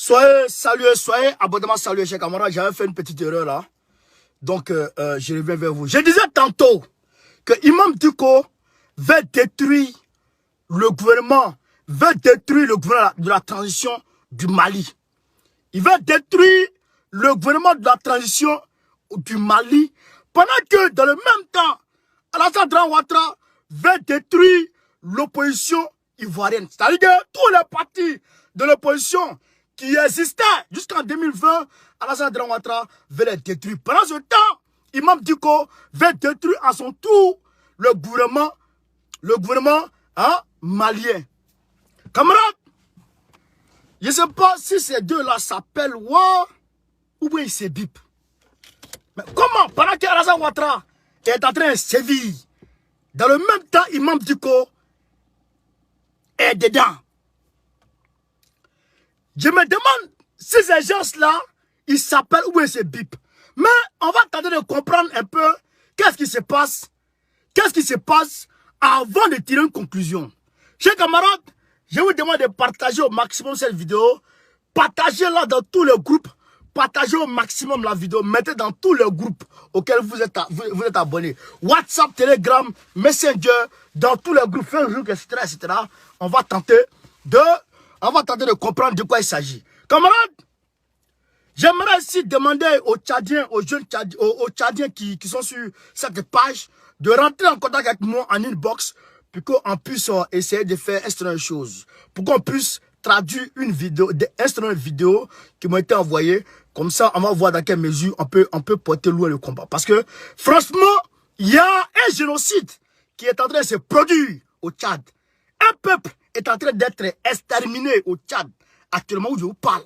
Soyez salués, soyez abondamment salués, chers camarades. J'avais fait une petite erreur là. Donc, je reviens vers vous. Je disais tantôt que Imam Dicko veut détruire le gouvernement, de la transition du Mali. Il veut détruire le gouvernement de la transition du Mali pendant que, dans le même temps, Alassane Ouattara veut détruire l'opposition ivoirienne. C'est-à-dire que tous les partis de l'opposition qui existaient jusqu'en 2020, Alassane Ouattara veut les détruire. Pendant ce temps, Imam Dicko veut détruire à son tour le gouvernement malien. Camarades, je ne sais pas si ces deux-là s'appellent Wa ou bien ils se bip. Mais comment, pendant que Alassane Ouattara est en train de sévir, dans le même temps, Imam Dicko est dedans. Je me demande si ces gens-là, ils s'appellent ou bien ils se bip. Mais on va tenter de comprendre un peu qu'est-ce qui se passe. Qu'est-ce qui se passe avant de tirer une conclusion. Chers camarades, je vous demande de partager au maximum cette vidéo. Partagez-la dans tous les groupes. Partagez au maximum la vidéo. Mettez dans tous les groupes auxquels vous êtes abonnés. WhatsApp, Telegram, Messenger, dans tous les groupes, Facebook, etc., etc. On va tenter de comprendre de quoi il s'agit. Camarades, j'aimerais aussi demander aux Tchadiens, aux jeunes Tchadiens, aux Tchadiens qui sont sur cette page, de rentrer en contact avec moi en inbox pour qu'on puisse essayer de faire extraire une chose. Pour qu'on puisse traduire une vidéo, extraire une vidéo qui m'a été envoyée. Comme ça, on va voir dans quelle mesure on peut porter loin le combat. Parce que, franchement, il y a un génocide qui est en train de se produire au Tchad. Un peuple est en train d'être exterminé au Tchad, actuellement où je vous parle.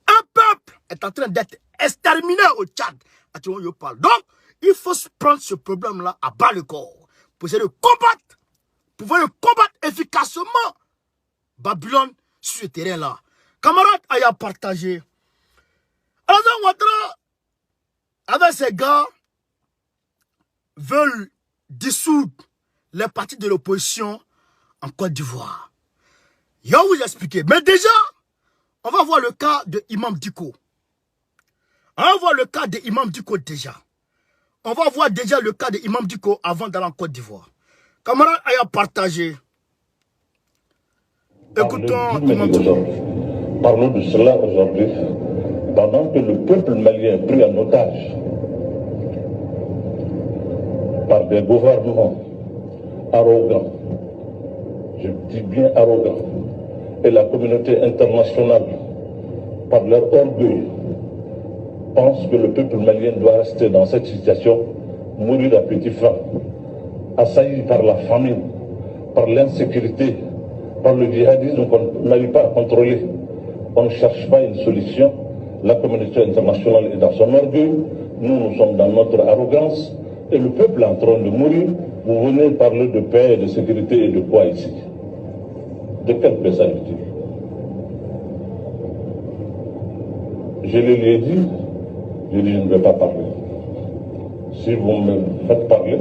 Un peuple est en train d'être exterminé au Tchad, actuellement où je vous parle. Donc, il faut se prendre ce problème-là à bas le corps. Pour essayer de combattre, pour pouvoir le combattre efficacement, Babylone, sur ce terrain-là. Camarades, ayant partagé. Alassane Ouattara, avec ces gars, veulent dissoudre les partis de l'opposition en Côte d'Ivoire. Je vais vous expliquer. Mais déjà, on va voir le cas de Imam Dicko. On va voir le cas de Imam Dicko déjà. On va voir déjà le cas de Imam Dicko avant d'aller en Côte d'Ivoire. Camarades, ayant partagé. Écoutons Imam Dicko. Parlons de cela aujourd'hui, pendant que le peuple malien est pris en otage par des gouvernements arrogants, je dis bien arrogants, et la communauté internationale, par leur orgueil, pense que le peuple malien doit rester dans cette situation, mourir à petit feu, assailli par la famine, par l'insécurité, par le djihadisme qu'on n'arrive pas à contrôler. On ne cherche pas une solution. La communauté internationale est dans son orgueil. Nous sommes dans notre arrogance. Et le peuple est en train de mourir. Vous venez parler de paix, de sécurité et de quoi ici? De quelle paix s'agit-il? Je lui ai dit, je ne vais pas parler. Si vous me faites parler,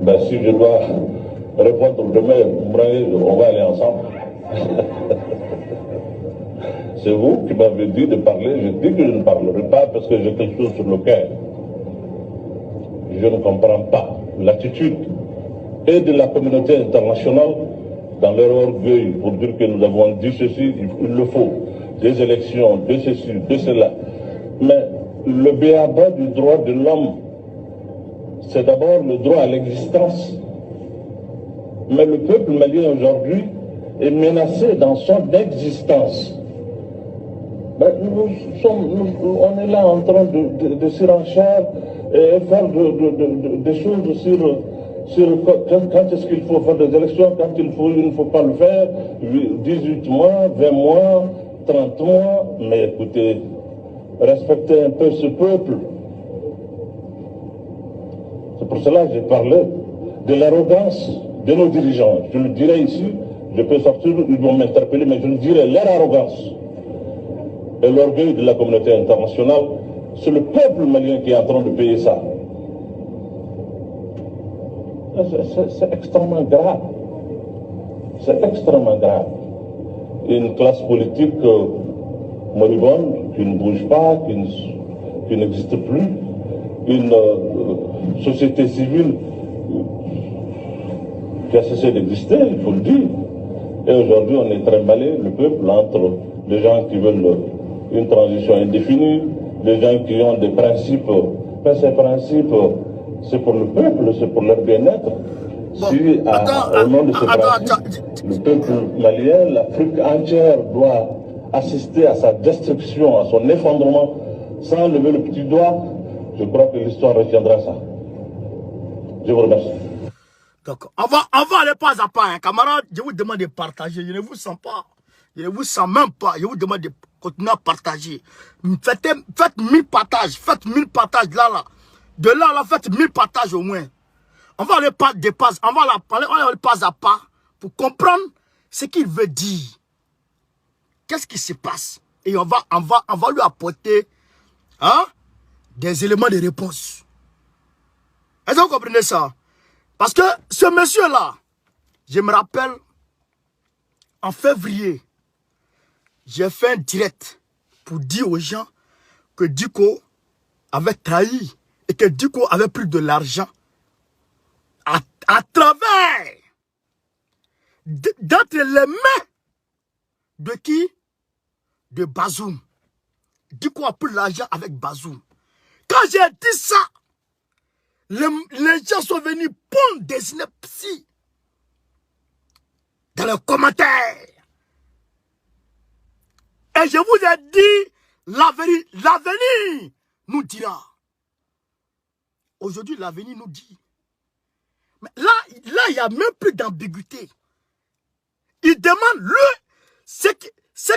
ben si je dois répondre demain, on va aller ensemble. C'est vous qui m'avez dit de parler, je dis que je ne parlerai pas parce que j'ai quelque chose sur le cœur. Je ne comprends pas l'attitude et de la communauté internationale dans leur orgueil pour dire que nous avons dit ceci, il le faut, des élections, de ceci, de cela. Mais le b.a.-ba du droit de l'homme, c'est d'abord le droit à l'existence. Mais le peuple malien aujourd'hui est menacé dans son existence. Ben, on est là en train de surenchère et faire des choses sur quand est-ce qu'il faut faire des élections, quand il ne faut pas le faire, 18 mois, 20 mois, 30 mois. Mais écoutez, respectez un peu ce peuple. C'est pour cela que j'ai parlé de l'arrogance de nos dirigeants. Je le dirai ici, je peux sortir, ils vont m'interpeller, mais je le dirai, leur arrogance et l'orgueil de la communauté internationale, c'est le peuple malien qui est en train de payer ça. C'est extrêmement grave. C'est extrêmement grave. Une classe politique moribonde, qui ne bouge pas, qui n'existe plus, une société civile qui a cessé d'exister, il faut le dire. Et aujourd'hui, on est trimballé, le peuple, entre les gens qui veulent une transition indéfinie, les gens qui ont des principes. Mais ces principes, c'est pour le peuple, c'est pour leur bien-être. Bon, Si, au nom de ces principes, le peuple malien, l'Afrique entière doit assister à sa destruction, à son effondrement, sans lever le petit doigt, je crois que l'histoire retiendra ça. Je vous remercie. Donc, on va aller pas à pas, hein. Camarades, je vous demande de partager. Je ne vous sens pas. Je ne vous sens même pas. Je vous demande de continuer à partager. Faites 1000 partages. Faites 1000 partages là. De là, faites 1000 partages au moins. On va aller pas des pas. On va aller pas à pas pour comprendre ce qu'il veut dire. Qu'est-ce qui se passe? Et on va lui apporter des éléments de réponse. Est-ce que vous comprenez ça? Parce que ce monsieur-là, je me rappelle, en février, j'ai fait un direct pour dire aux gens que Diko avait trahi et que Diko avait pris de l'argent à travers d'entre les mains de qui? De Bazoum. Diko a pris l'argent avec Bazoum. Quand j'ai dit ça, les gens sont venus pondre des synopsis dans les commentaires. Et je vous ai dit, l'avenir nous dira. Aujourd'hui, l'avenir nous dit. Mais là, il n'y a même plus d'ambiguïté. Il demande, lui, ce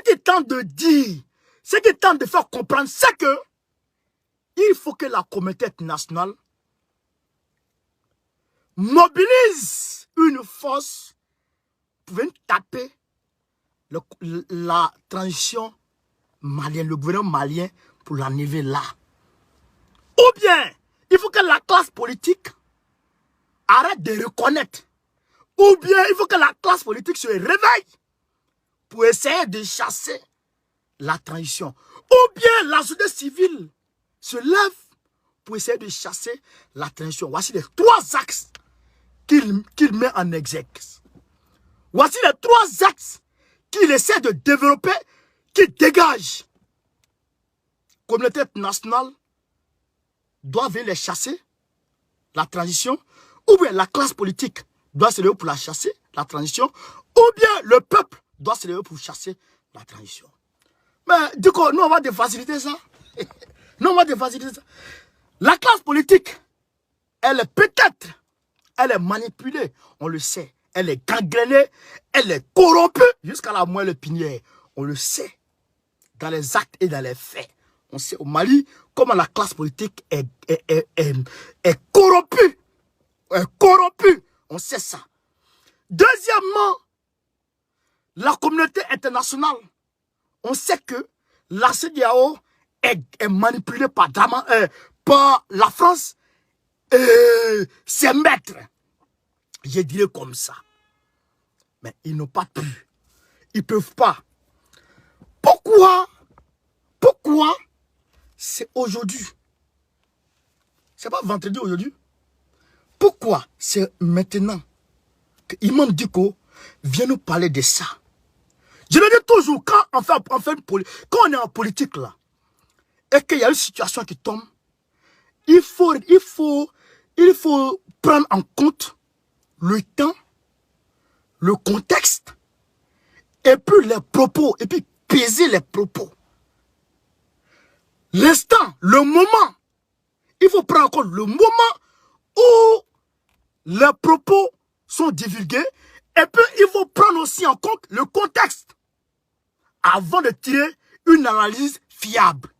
qu'il tente de dire, ce qu'il tente de faire comprendre, c'est que il faut que la communauté internationale mobilise une force pour venir taper la transition malienne, le gouvernement malien pour l'enlever là. Ou bien, il faut que la classe politique arrête de reconnaître. Ou bien, il faut que la classe politique se réveille pour essayer de chasser la transition. Ou bien, la société civile se lève pour essayer de chasser la transition. Voici les 3 axes qu'il met en exergue. Voici les 3 axes qu'il essaie de développer, qui dégagent. La communauté internationale doit venir les chasser, la transition, ou bien la classe politique doit se lever pour la chasser, la transition, ou bien le peuple doit se lever pour chasser la transition. Mais du coup, nous on va défaciliter ça. Nous on va défaciliter ça. La classe politique, elle est peut-être, elle est manipulée, on le sait. Elle est gangrénée, elle est corrompue jusqu'à la moelle épinière. On le sait dans les actes et dans les faits. On sait au Mali comment la classe politique est corrompue. Est corrompue. On sait ça. Deuxièmement, la communauté internationale. On sait que la CEDEAO est manipulée par la France et ses maîtres. Je dirais comme ça. Mais ils n'ont pas pu. Ils ne peuvent pas. Pourquoi c'est aujourd'hui? C'est pas vendredi aujourd'hui. Pourquoi c'est maintenant que Imam Diko vient nous parler de ça? Je le dis toujours, quand on est en politique là, et qu'il y a une situation qui tombe, il faut prendre en compte le temps, le contexte, et puis les propos, et puis peser les propos. L'instant, le moment, il faut prendre en compte le moment où les propos sont divulgués, et puis il faut prendre aussi en compte le contexte avant de tirer une analyse fiable.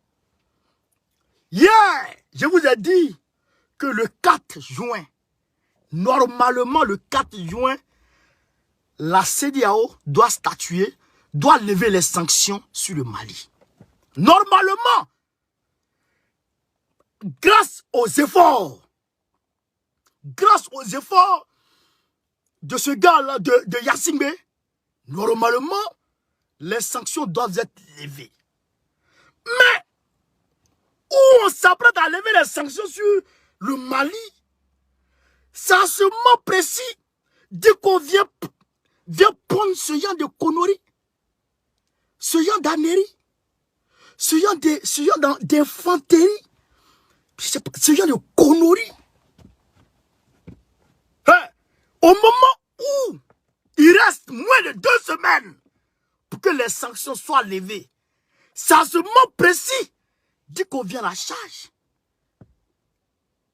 Hier, je vous ai dit que le 4 juin, normalement le 4 juin, la CEDEAO doit statuer, doit lever les sanctions sur le Mali. Normalement, grâce aux efforts de ce gars-là, de Yassingbe, normalement, les sanctions doivent être levées. Mais où on s'apprête à lever les sanctions sur le Mali, c'est à ce moment précis, dès qu'on vient prendre ce genre de conneries, ce genre d'annerie, ce genre d'infanterie, ce genre de conneries. Hein? Au moment où il reste moins de 2 semaines pour que les sanctions soient levées, c'est à ce moment précis, dès qu'on vient à la charge.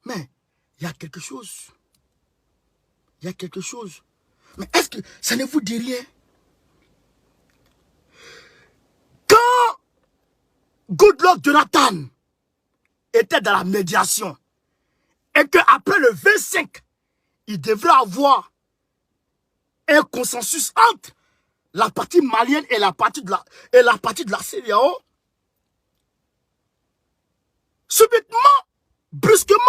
Mais il y a quelque chose. Il y a quelque chose. Mais est-ce que ça ne vous dit rien? Quand Goodluck Jonathan était dans la médiation et qu'après le 25, il devrait avoir un consensus entre la partie malienne et la partie de la CEDEAO, subitement, brusquement,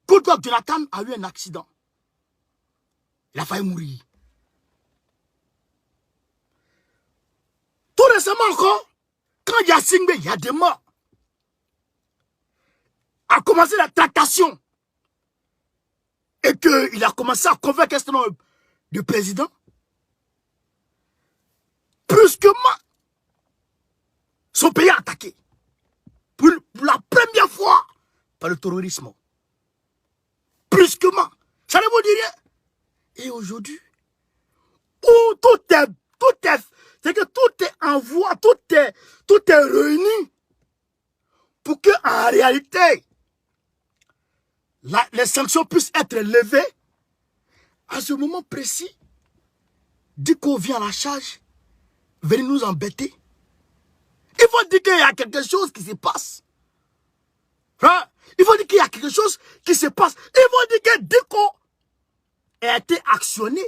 Goodluck Jonathan a eu un accident. Il a failli mourir. Tout récemment encore, quand Yassingbe, il y a des morts, a commencé la tractation et qu'il a commencé à convaincre un certain nombre de présidents, brusquement, son pays est attaqué. Pour la première fois par le terrorisme. Brusquement. Ça ne vous dit rien. Et aujourd'hui, où c'est que tout est en voie, tout est réuni pour que, en réalité, les sanctions puissent être levées. À ce moment précis, dès qu'on vient à la charge, venez nous embêter. Il faut dire qu'il y a quelque chose qui se passe. Hein? Il faut dire qu'il y a quelque chose qui se passe. Il faut dire que dès qu'on a été actionné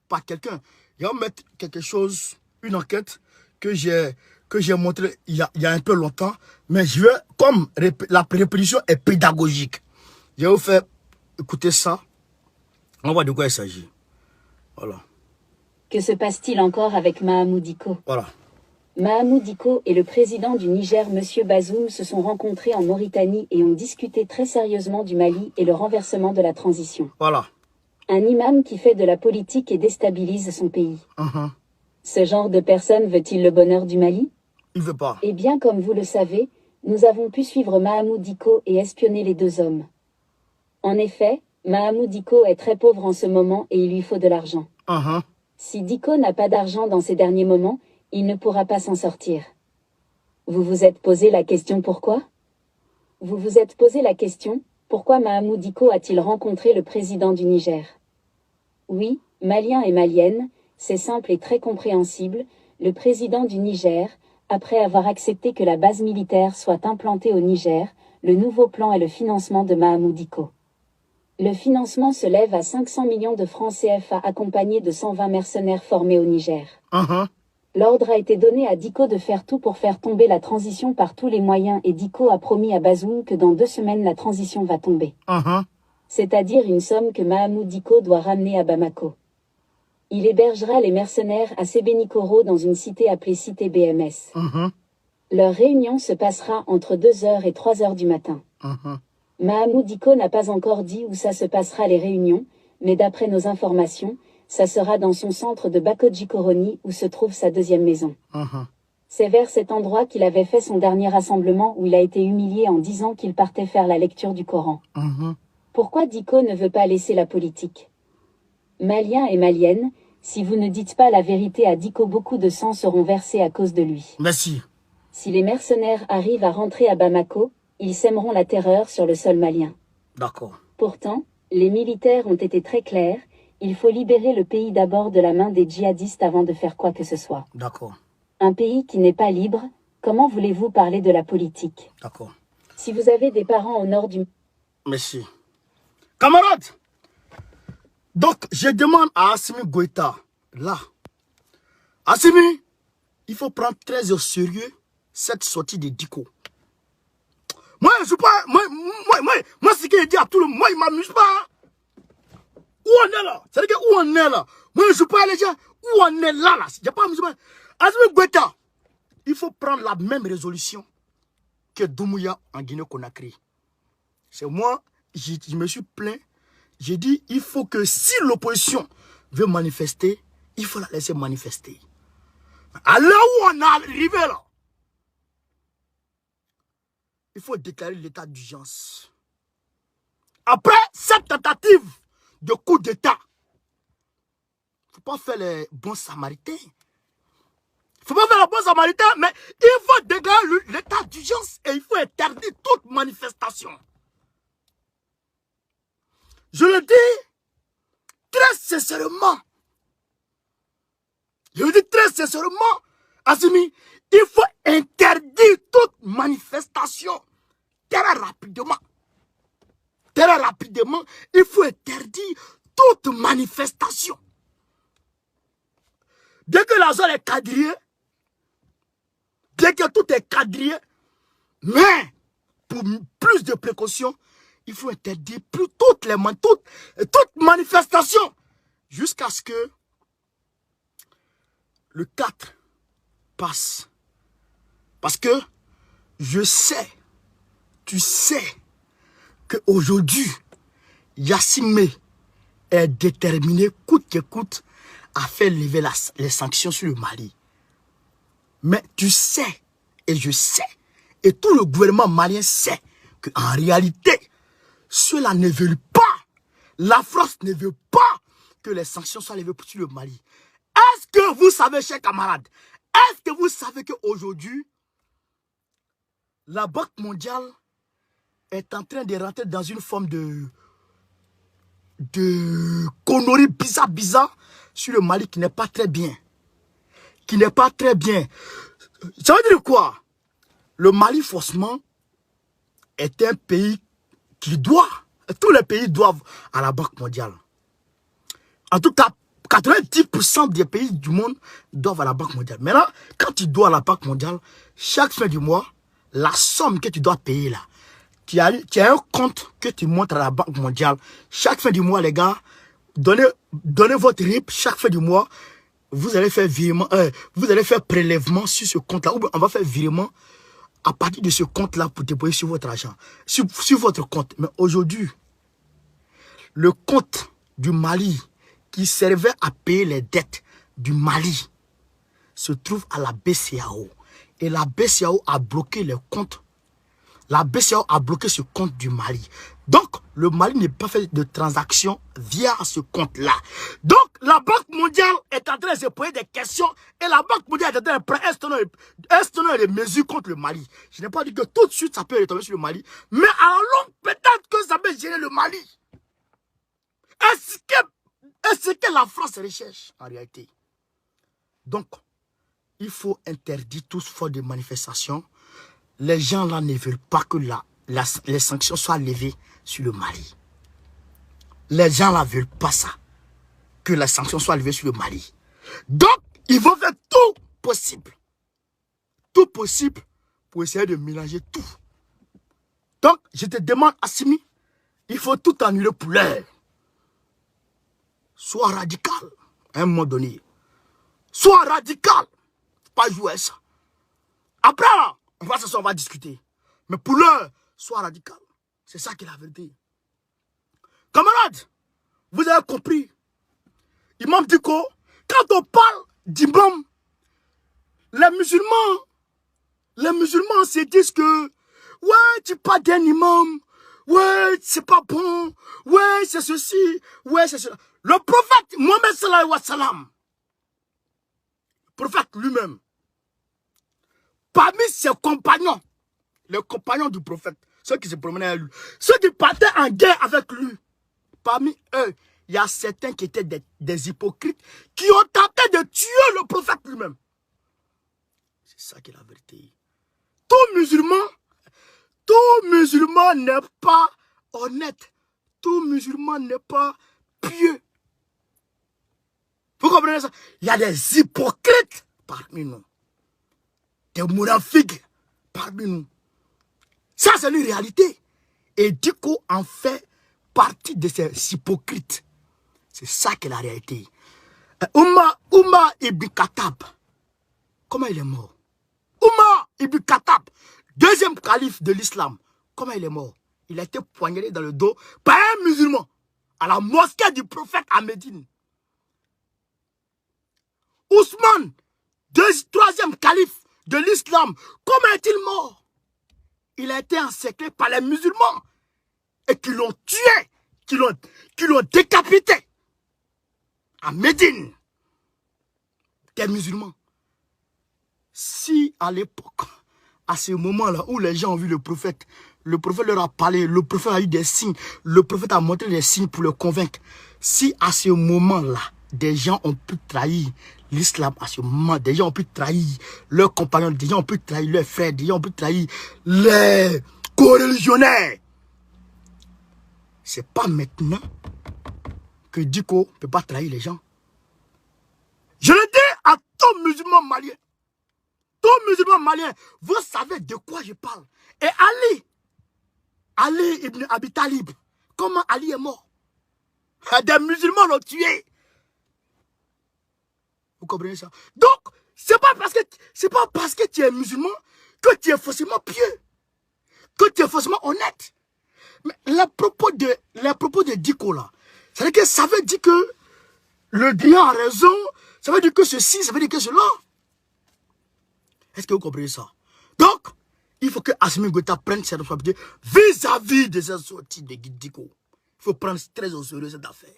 par quelqu'un, il va mettre quelque chose, une enquête que j'ai montré il y a un peu longtemps, mais je veux, comme la répétition est pédagogique, je vais vous faire écouter ça. On voit de quoi il s'agit. Voilà. Que se passe-t-il encore avec Mahamadou Dicko? Voilà. Mahamadou Dicko et le président du Niger, M. Bazoum, se sont rencontrés en Mauritanie et ont discuté très sérieusement du Mali et le renversement de la transition. Voilà. Un imam qui fait de la politique et déstabilise son pays. Ce genre de personne veut-il le bonheur du Mali? Il ne veut pas. Eh bien, comme vous le savez, nous avons pu suivre Mahamadou Dicko et espionner les 2 hommes. En effet, Mahamadou Dicko est très pauvre en ce moment et il lui faut de l'argent. Si Dicko n'a pas d'argent dans ces derniers moments, il ne pourra pas s'en sortir. Vous vous êtes posé la question pourquoi? Vous vous êtes posé la question, pourquoi Mahamadou Dicko a-t-il rencontré le président du Niger? Oui, Maliens et Maliennes, c'est simple et très compréhensible, le président du Niger, après avoir accepté que la base militaire soit implantée au Niger, le nouveau plan est le financement de Mahamadou Dicko. Le financement se lève à 500 millions de francs CFA accompagné de 120 mercenaires formés au Niger. L'ordre a été donné à Dicko de faire tout pour faire tomber la transition par tous les moyens et Dicko a promis à Bazoum que dans 2 semaines la transition va tomber. C'est-à-dire une somme que Mahamadou Dicko doit ramener à Bamako. Il hébergera les mercenaires à Sébenikoro dans une cité appelée cité BMS. Leur réunion se passera entre 2h et 3h du matin. Mahamadou Dicko n'a pas encore dit où ça se passera les réunions, mais d'après nos informations, ça sera dans son centre de Bakodjikoroni où se trouve sa 2e maison. C'est vers cet endroit qu'il avait fait son dernier rassemblement où il a été humilié en disant qu'il partait faire la lecture du Coran. Pourquoi Dicko ne veut pas laisser la politique? Maliens et Maliennes, si vous ne dites pas la vérité à Dicko, beaucoup de sang seront versés à cause de lui. Merci. Si les mercenaires arrivent à rentrer à Bamako, ils sèmeront la terreur sur le sol malien. D'accord. Pourtant, les militaires ont été très clairs, il faut libérer le pays d'abord de la main des djihadistes avant de faire quoi que ce soit. D'accord. Un pays qui n'est pas libre, comment voulez-vous parler de la politique? D'accord. Si vous avez des parents au nord du... Merci. Camarades, donc je demande à Assimi Goïta, là, Assimi, il faut prendre très au sérieux cette sortie de Dicko. Moi, je suis pas, moi, ce qu'il dit à tout le monde, moi, il m'amuse pas. Où on est là? C'est-à-dire où on est là? Moi, je suis pas les gens, où on est là, là. Il n'y a pas amusement. Assimi Goïta, il faut prendre la même résolution que Doumbouya en Guinée-Conakry. C'est moi, je me suis plaint. J'ai dit, il faut que si l'opposition veut manifester, il faut la laisser manifester. À là où on est arrivé là, il faut déclarer l'état d'urgence. Après cette tentative de coup d'État, il ne faut pas faire les bons samaritains. Il ne faut pas faire les bons samaritains, mais il faut déclarer l'état d'urgence et il faut interdire toute manifestation. Je le dis très sincèrement. Je le dis très sincèrement, Assimi, il faut interdire toute manifestation. Très rapidement. Très rapidement, il faut interdire toute manifestation. Dès que la zone est quadrillée, dès que tout est quadrillé, mais pour plus de précautions, il faut interdire plus toute manifestation jusqu'à ce que le 4 passe. Parce que je sais, tu sais, qu'aujourd'hui, Yassimé est déterminé, coûte que coûte, à faire lever les sanctions sur le Mali. Mais tu sais, et je sais, et tout le gouvernement malien sait, qu'en réalité, cela ne veut pas, la France ne veut pas que les sanctions soient levées sur le Mali. Est-ce que vous savez, chers camarades, est-ce que vous savez qu'aujourd'hui, la Banque mondiale est en train de rentrer dans une forme de connerie bizarre sur le Mali qui n'est pas très bien. Qui n'est pas très bien. Ça veut dire quoi? Le Mali, forcément, est un pays qui doit, tous les pays doivent à la Banque mondiale. En tout cas, 90% des pays du monde doivent à la Banque mondiale. Maintenant, quand tu dois à la Banque mondiale, chaque fin du mois, la somme que tu dois payer là, tu as un compte que tu montres à la Banque mondiale. Chaque fin du mois, les gars, donnez votre RIP chaque fin du mois. Vous allez faire virement, vous allez faire prélèvement sur ce compte-là. Ou on va faire virement à partir de ce compte-là pour déposer sur votre argent, sur votre compte. Mais aujourd'hui, le compte du Mali qui servait à payer les dettes du Mali se trouve à la BCEAO. Et la BCEAO a bloqué les comptes. La BCEAO a bloqué ce compte du Mali. Donc, le Mali n'est pas fait de transactions via ce compte-là. Donc, la Banque mondiale est en train de se poser des questions et la Banque mondiale est en train de prendre un certain nombre de mesures contre le Mali. Je n'ai pas dit que tout de suite ça peut retomber sur le Mali, mais à la longue, peut-être que ça peut gêner le Mali. Est-ce que la France recherche en réalité? Donc, il faut interdire toute forme de manifestation. Les gens là ne veulent pas que les sanctions soient levées sur le Mali. Les gens là ne veulent pas ça. Que les sanctions soient levées sur le Mali. Donc, ils vont faire tout possible. Tout possible pour essayer de mélanger tout. Donc, je te demande, Assimi, il faut tout annuler pour l'heure. Sois radical à un moment donné. Sois radical. Pas jouer à ça. Après, là, on va s'asseoir, on va discuter. Mais pour l'heure, sois radical. C'est ça qui est la vérité. Camarades, vous avez compris. Imam Dicko, quand on parle d'imam, les musulmans se disent que, ouais, tu parles d'un imam, ouais, c'est pas bon, ouais, c'est ceci, ouais, c'est cela. Le prophète Mohammed sallallahu alayhi wa sallam, le prophète lui-même, parmi ses compagnons, les compagnons du prophète, ceux qui se promenaient avec lui, ceux qui partaient en guerre avec lui, parmi eux, il y a certains qui étaient des hypocrites qui ont tenté de tuer le prophète lui-même. C'est ça qui est la vérité. Tout musulman n'est pas honnête. Tout musulman n'est pas pieux. Vous comprenez ça? Il y a des hypocrites parmi nous. Des mourafiques parmi nous. Ça, c'est une réalité. Et Dicko en fait partie de ces hypocrites. C'est ça qui est la réalité. Oumar Ibn Khattab, comment il est mort? Omar ibn Khattab, deuxième calife de l'islam, comment il est mort? Il a été poignardé dans le dos par un musulman à la mosquée du prophète à Médine. Ousmane, troisième calife de l'islam, comment est-il mort? Il a été encerclé par les musulmans et qui l'ont tué, qui l'ont décapité à Médine. Des musulmans. Si à l'époque, à ce moment-là où les gens ont vu le prophète leur a parlé, le prophète a eu des signes, le prophète a montré des signes pour le convaincre. Si à ce moment-là, des gens ont pu trahir l'islam, à ce moment, des gens ont pu trahir leurs compagnons, des gens ont pu trahir leurs frères, des gens ont pu trahir les co-religionnaires. C'est pas maintenant que Diko ne peut pas trahir les gens. Je le dis à tous musulmans maliens. Tous musulmans maliens, vous savez de quoi je parle. Et Ali ibn Abi Talib, comment Ali est mort? Des musulmans l'ont tué. Vous comprenez ça? Donc, c'est pas parce que tu es musulman que tu es forcément pieux, que tu es forcément honnête. Mais les propos de Diko là, c'est-à-dire que ça veut dire que le bien a raison, ça veut dire que ceci, ça veut dire que cela. Est-ce que vous comprenez ça? Donc, il faut que Assimi Goïta prenne ses responsabilités vis-à-vis de ces sorties de Diko. Il faut prendre très au sérieux cette affaire.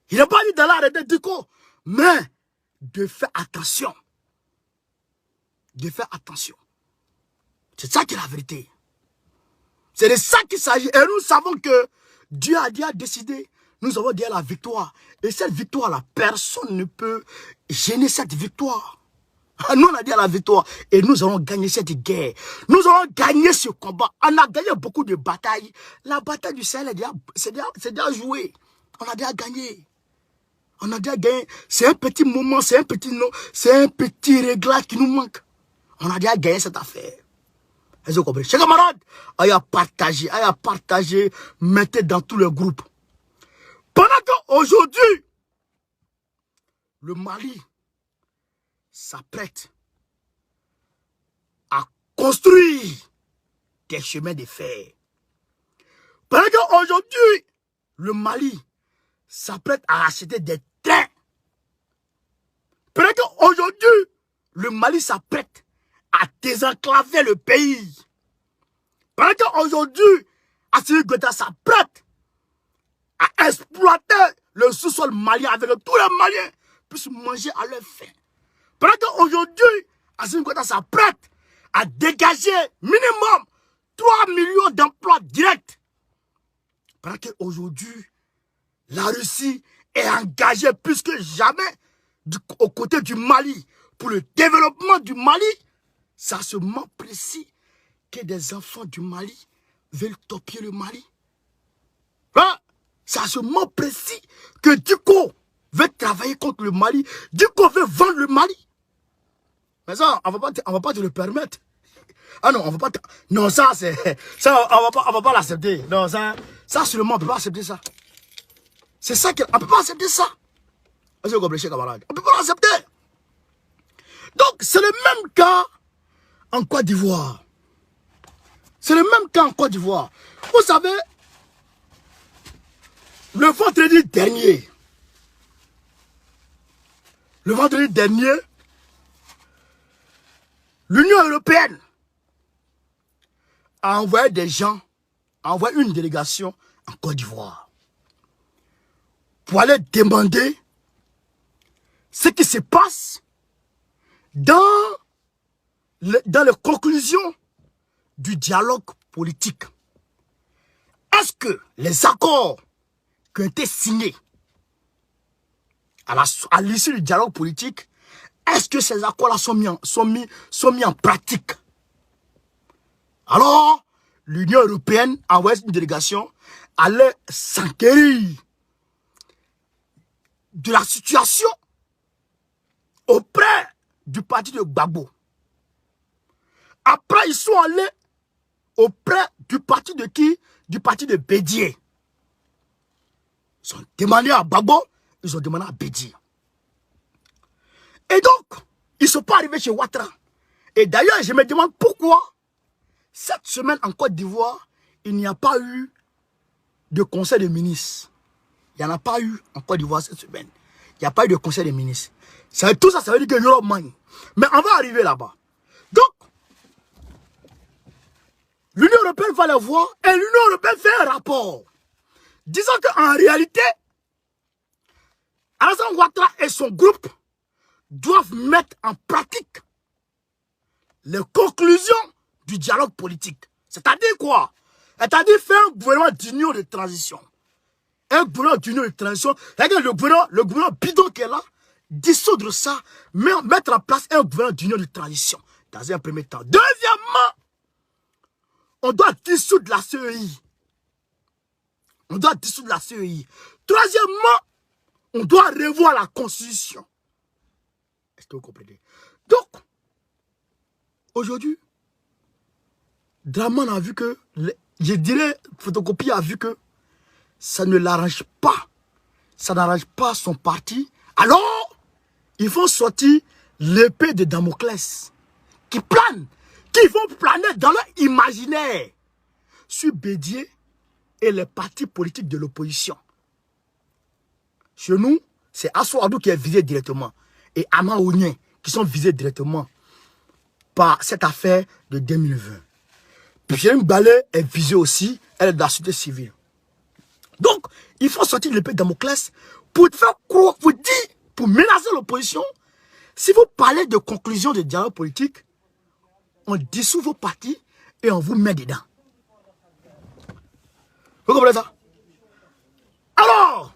Il n'a pas dit d'aller arrêter Diko, mais de faire attention. De faire attention. C'est ça qui est la vérité. C'est de ça qu'il s'agit. Et nous savons que Dieu a déjà décidé. Nous avons déjà la victoire. Et cette victoire-là, personne ne peut gêner cette victoire. Nous, on a déjà la victoire. Et nous allons gagner cette guerre. Nous allons gagner ce combat. On a gagné beaucoup de batailles. La bataille du Sahel, c'est déjà joué. On a déjà gagné. On a déjà gagné. C'est un petit moment, c'est un petit réglage qui nous manque. On a déjà gagné cette affaire. Est-ce que vous comprenez? Chers camarades, ayez partagé, mettez dans tous les groupes. Pendant qu'aujourd'hui, le Mali s'apprête à construire des chemins de fer. Pendant qu'aujourd'hui, le Mali s'apprête à acheter des trains. Pendant qu'aujourd'hui, le Mali s'apprête à désenclaver le pays. Pendant qu'aujourd'hui, Assimi Goïta s'apprête à exploiter le sous-sol malien avec tous les Maliens puissent manger à leur faim. Pendant qu'aujourd'hui, Assimi Goïta s'apprête à dégager minimum 3 millions d'emplois directs. Pendant qu'aujourd'hui, la Russie est engagée plus que jamais aux côtés du Mali pour le développement du Mali. C'est à ce moment précis que des enfants du Mali veulent topier le Mali. Hein? C'est à ce moment précis que Diko veut travailler contre le Mali. Diko veut vendre le Mali. Mais ça, on va pas te le permettre. Ah non, on va pas. Non, ça, c'est. Ça, on va pas l'accepter. Non, ça seulement, on peut pas accepter ça. C'est ça qu'on peut pas accepter ça. Est-ce que vous comprenez, camarades? On peut pas l'accepter. Donc, c'est le même cas en Côte d'Ivoire. C'est le même cas en Côte d'Ivoire. Vous savez, le vendredi dernier, l'Union européenne a envoyé des gens, a envoyé une délégation en Côte d'Ivoire pour aller demander ce qui se passe dans les conclusions du dialogue politique. Est-ce que les accords qui ont été signés à l'issue du dialogue politique, est-ce que ces accords-là sont mis en pratique? Alors, l'Union européenne a envoyé une délégation à aller s'enquérir de la situation auprès du parti de Gbagbo. Après, ils sont allés auprès du parti de qui? Du parti de Bédié. Ils ont demandé à Gbagbo, ils ont demandé à Bédié. Et donc, ils ne sont pas arrivés chez Ouattara. Et d'ailleurs, je me demande pourquoi cette semaine en Côte d'Ivoire, il n'y a pas eu de conseil des ministres. Il n'y en a pas eu en Côte d'Ivoire cette semaine. Il n'y a pas eu de conseil des ministres. Tout ça, ça veut dire que Europe manie. Mais on va arriver là-bas. Donc, l'Union européenne va le voir et l'Union européenne fait un rapport disant qu'en réalité, Alassane Ouattara et son groupe doivent mettre en pratique les conclusions du dialogue politique. C'est-à-dire quoi? C'est-à-dire faire un gouvernement d'union de transition. Un gouvernement d'union de transition, c'est-à-dire le gouvernement bidon qui est là, dissoudre ça, mettre en place un gouvernement d'union de transition dans un premier temps. Deuxièmement, on doit dissoudre la CEI. On doit dissoudre la CEI. Troisièmement, on doit revoir la Constitution. Est-ce que vous comprenez? Donc, aujourd'hui, Draman a vu que, je dirais, Photocopie a vu que ça ne l'arrange pas. Ça n'arrange pas son parti. Alors, ils font sortir l'épée de Damoclès qui plane, qui vont planer dans leur imaginaire sur Bédié et les partis politiques de l'opposition. Chez nous, c'est Assouadou qui est visé directement et Ama Ounien qui sont visés directement par cette affaire de 2020. Pierre Ballet est visée aussi, elle est de la société civile. Donc, il faut sortir l'épée de Damoclès pour faire croire, vous dire, pour menacer l'opposition. Si vous parlez de conclusion de dialogue politique, on dissout vos partis et on vous met dedans. Vous comprenez ça? Alors,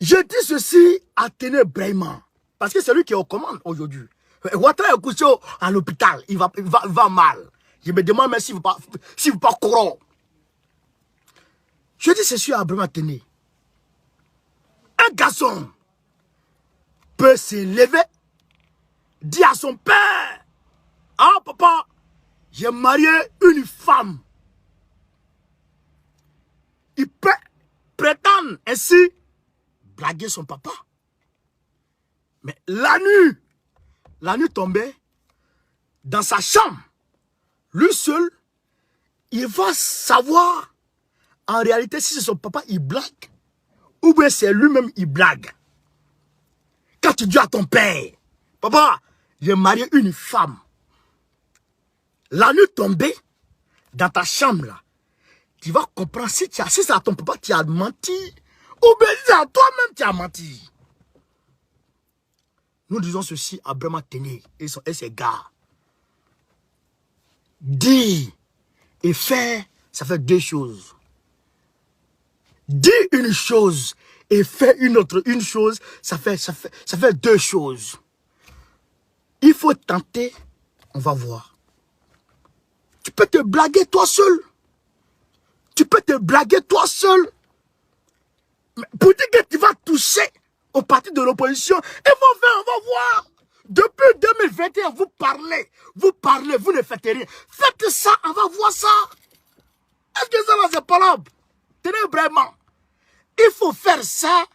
je dis ceci à Téné Brayman, parce que c'est lui qui est aux commandes aujourd'hui. Ouattara est couché à l'hôpital, il va mal. Je me demande même s'il ne veut pas courir. Je dis ceci à Brayman Téné. Un garçon peut se lever, dire à son père, « Ah papa, j'ai marié une femme. » Il peut prétendre ainsi blaguer son papa. Mais la nuit tombée, dans sa chambre, lui seul, il va savoir en réalité si c'est son papa, il blague, ou bien c'est lui-même, il blague. Quand tu dis à ton père, papa, j'ai marié une femme. La nuit tombée, dans ta chambre là, tu vas comprendre si c'est à ton papa qui a menti, ou bien si c'est à toi-même qui a menti. Nous disons ceci à Brayman Téné et ses gars. Dire et faire, ça fait deux choses. Dire une chose et faire une chose, ça fait deux choses. Il faut tenter, on va voir. Tu peux te blaguer toi seul. Tu peux te blaguer toi seul. Mais pour dire que tu vas toucher au parti de l'opposition, il faut faire, on va voir. Depuis 2021, vous parlez, vous ne faites rien. Faites ça, on va voir ça. Est-ce que ça va, c'est pas là? Tenez vraiment. Il faut faire ça.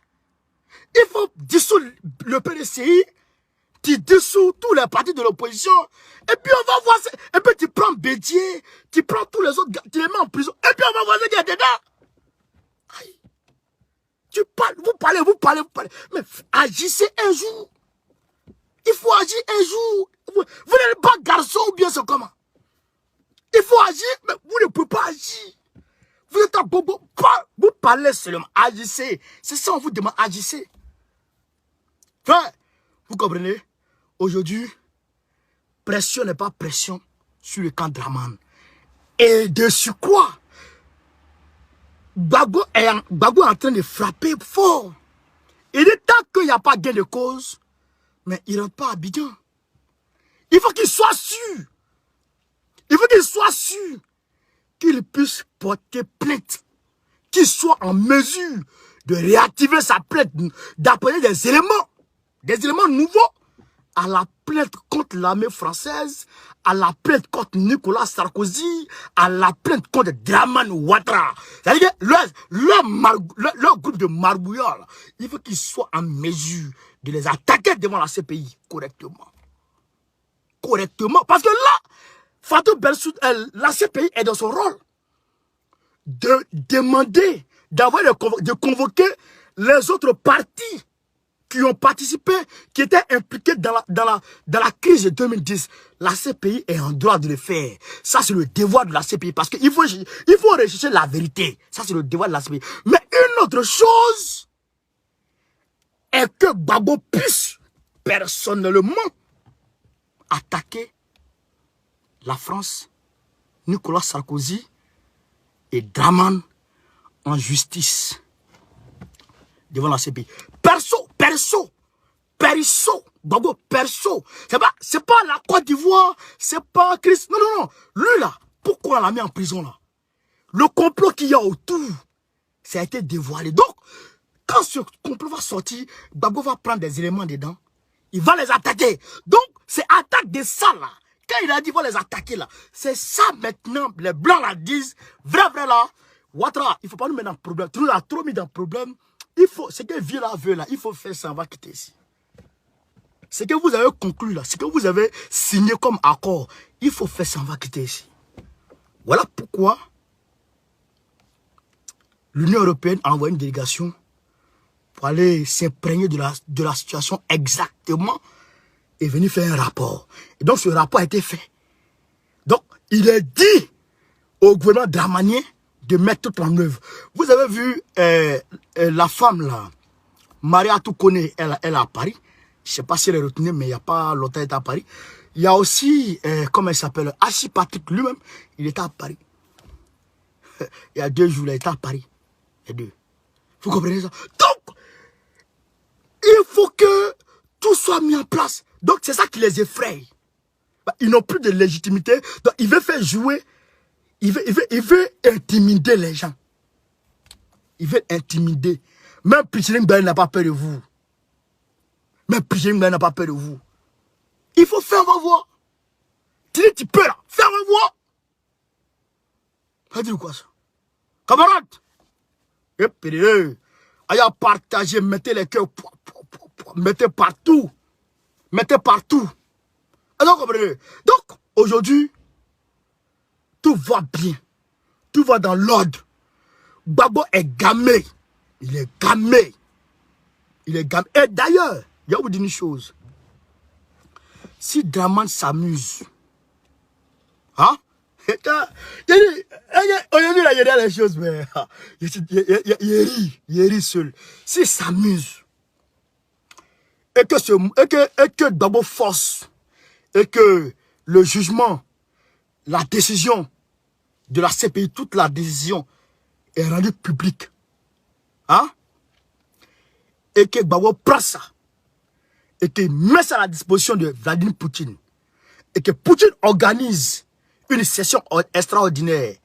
Il faut dissoudre le PDCI. Tu dissous tous les partis de l'opposition. Et puis on va voir ça. Et puis tu prends Bédié, tu prends tous les autres gars, tu les mets en prison. Et puis on va voir ce qu'il y a dedans. Aïe. Tu parles, vous parlez. Mais agissez un jour. Il faut agir un jour. Vous n'êtes pas garçon ou bien c'est comment? Il faut agir, mais vous ne pouvez pas agir. Vous êtes un bobo. Vous parlez seulement. Agissez. C'est ça, on vous demande. Agissez. Enfin, vous comprenez? Aujourd'hui, pression n'est pas pression sur le camp Draman. Et dessus quoi? Gbagbo est en train de frapper fort. Il est tant qu'il n'y a pas gain de cause, mais il ne rentre pas à Abidjan. Il faut qu'il soit sûr. Il faut qu'il soit sûr qu'il puisse porter plainte. Qu'il soit en mesure de réactiver sa plainte, d'apporter des éléments nouveaux à la plainte contre l'armée française, à la plainte contre Nicolas Sarkozy, à la plainte contre Draman Ouattara. C'est-à-dire leur groupe de marbouillards, il faut qu'ils soient en mesure de les attaquer devant la CPI correctement. correctement. Parce que là, Fatou Bensouda, la CPI est dans son rôle de demander, de convoquer les autres partis qui ont participé, qui étaient impliqués dans la crise de 2010. La CPI est en droit de le faire. Ça, c'est le devoir de la CPI. Parce qu'il faut rechercher la vérité. Ça, c'est le devoir de la CPI. Mais une autre chose est que Gbagbo puisse personnellement attaquer la France, Nicolas Sarkozy et Dramane en justice devant la CPI. Gbagbo, perso. C'est pas la Côte d'Ivoire, c'est pas Christ. Non. Lui là, pourquoi on l'a mis en prison là? Le complot qu'il y a autour, ça a été dévoilé. Donc, quand ce complot va sortir, Gbagbo va prendre des éléments dedans. Il va les attaquer. Donc, c'est attaque de ça là. Quand il a dit qu'il va les attaquer là, c'est ça maintenant, les blancs la disent, vrai là, Ouattara, il ne faut pas nous mettre dans le problème. Tu nous as trop mis dans le problème. Il faut, ce que Villa veut là, il faut faire ça, on va quitter ici. Ce que vous avez conclu là, ce que vous avez signé comme accord, il faut faire ça, on va quitter ici. Voilà pourquoi l'Union européenne a envoyé une délégation pour aller s'imprégner de la situation exactement et venir faire un rapport. Et donc ce rapport a été fait. Donc il est dit au gouvernement dramanien de mettre tout en œuvre. Vous avez vu la femme là, Maria Toukone, elle est à Paris. Je ne sais pas si elle est retenue, mais il n'y a pas longtemps, elle est à Paris. Il y a aussi, comment elle s'appelle, Archie Patrick lui-même, il était à Paris. Il y a 2 jours, il était à Paris. Il y a 2. Vous comprenez ça? Donc, il faut que tout soit mis en place. Donc, c'est ça qui les effraie. Ils n'ont plus de légitimité. Donc, il veut faire jouer, il veut intimider les gens. Il veut intimider. Même Pichiling Ben n'a pas peur de vous. Même Pichiling Ben n'a pas peur de vous. Il faut faire voir. Tu dis, tu peux là. Faire voir. Ça dit quoi ça? Camarades. Et puis, allez partager, mettez les cœurs. Mettez partout. Mettez partout. Alors, comprenez? Donc, aujourd'hui, tout va bien. Tout va dans l'ordre. Gbagbo est gamé. Il est gamé. Il est gamé. Et d'ailleurs, je vais vous dire une chose. Si Dramane s'amuse, hein? Aujourd'hui, il y a des choses, mais il rit seul. S'il s'amuse, et que Gbagbo force, et que le jugement, la décision de la CPI, toute la décision est rendue publique, hein? Et que Gbagbo prend ça, et qu'il met ça à la disposition de Vladimir Poutine, et que Poutine organise une session extraordinaire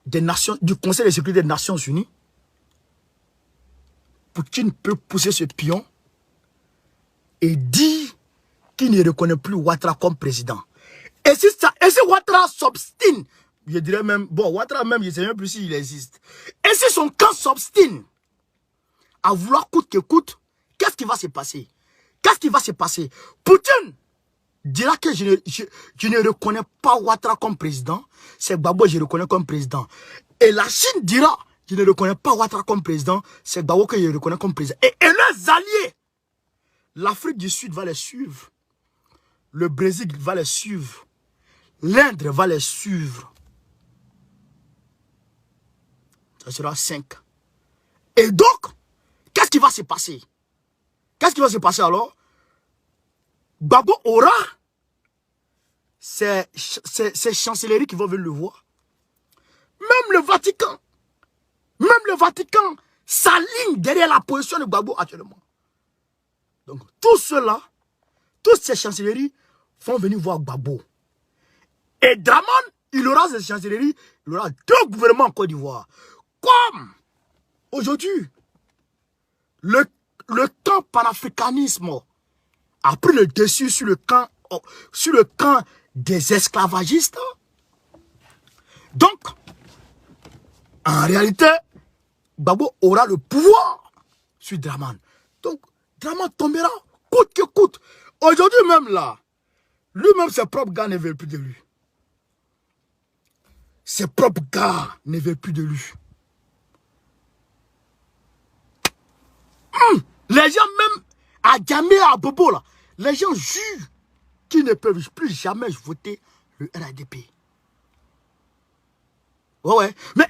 du Conseil de sécurité des Nations Unies, Poutine peut pousser ce pion et dire qu'il ne reconnaît plus Ouattara comme président. Et si Ouattara s'obstine, je dirais même, bon, Ouattara même, je ne sais même plus s'il existe. Et si son camp s'obstine à vouloir coûte que coûte, qu'est-ce qui va se passer? Qu'est-ce qui va se passer? Poutine dira que je ne reconnais pas Ouattara comme président, c'est Gbagbo que je reconnais comme président. Et la Chine dira, je ne reconnais pas Ouattara comme président, c'est Gbagbo que je reconnais comme président. Et leurs alliés, l'Afrique du Sud va les suivre, le Brésil va les suivre, l'Inde va les suivre. Ça sera 5. Et donc, qu'est-ce qui va se passer? Qu'est-ce qui va se passer alors? Gbagbo aura ces chancelleries qui vont venir le voir. Même le Vatican s'aligne derrière la position de Gbagbo actuellement. Donc tout cela, toutes ces chancelleries vont venir voir Gbagbo. Et Dramane, il aura ces chancelleries, il aura 2 gouvernements en Côte d'Ivoire. Comme aujourd'hui, le camp panafricanisme a pris le dessus sur le camp des esclavagistes. Donc, en réalité, Gbagbo aura le pouvoir sur Dramane. Donc, Dramane tombera coûte que coûte. Aujourd'hui même là, Lui-même, ses propres gars ne veulent plus de lui. Ses propres gars ne veulent plus de lui. Les gens même, à Djamé, à Bobo, là, les gens jurent qu'ils ne peuvent plus jamais voter le RADP. Ouais. Mais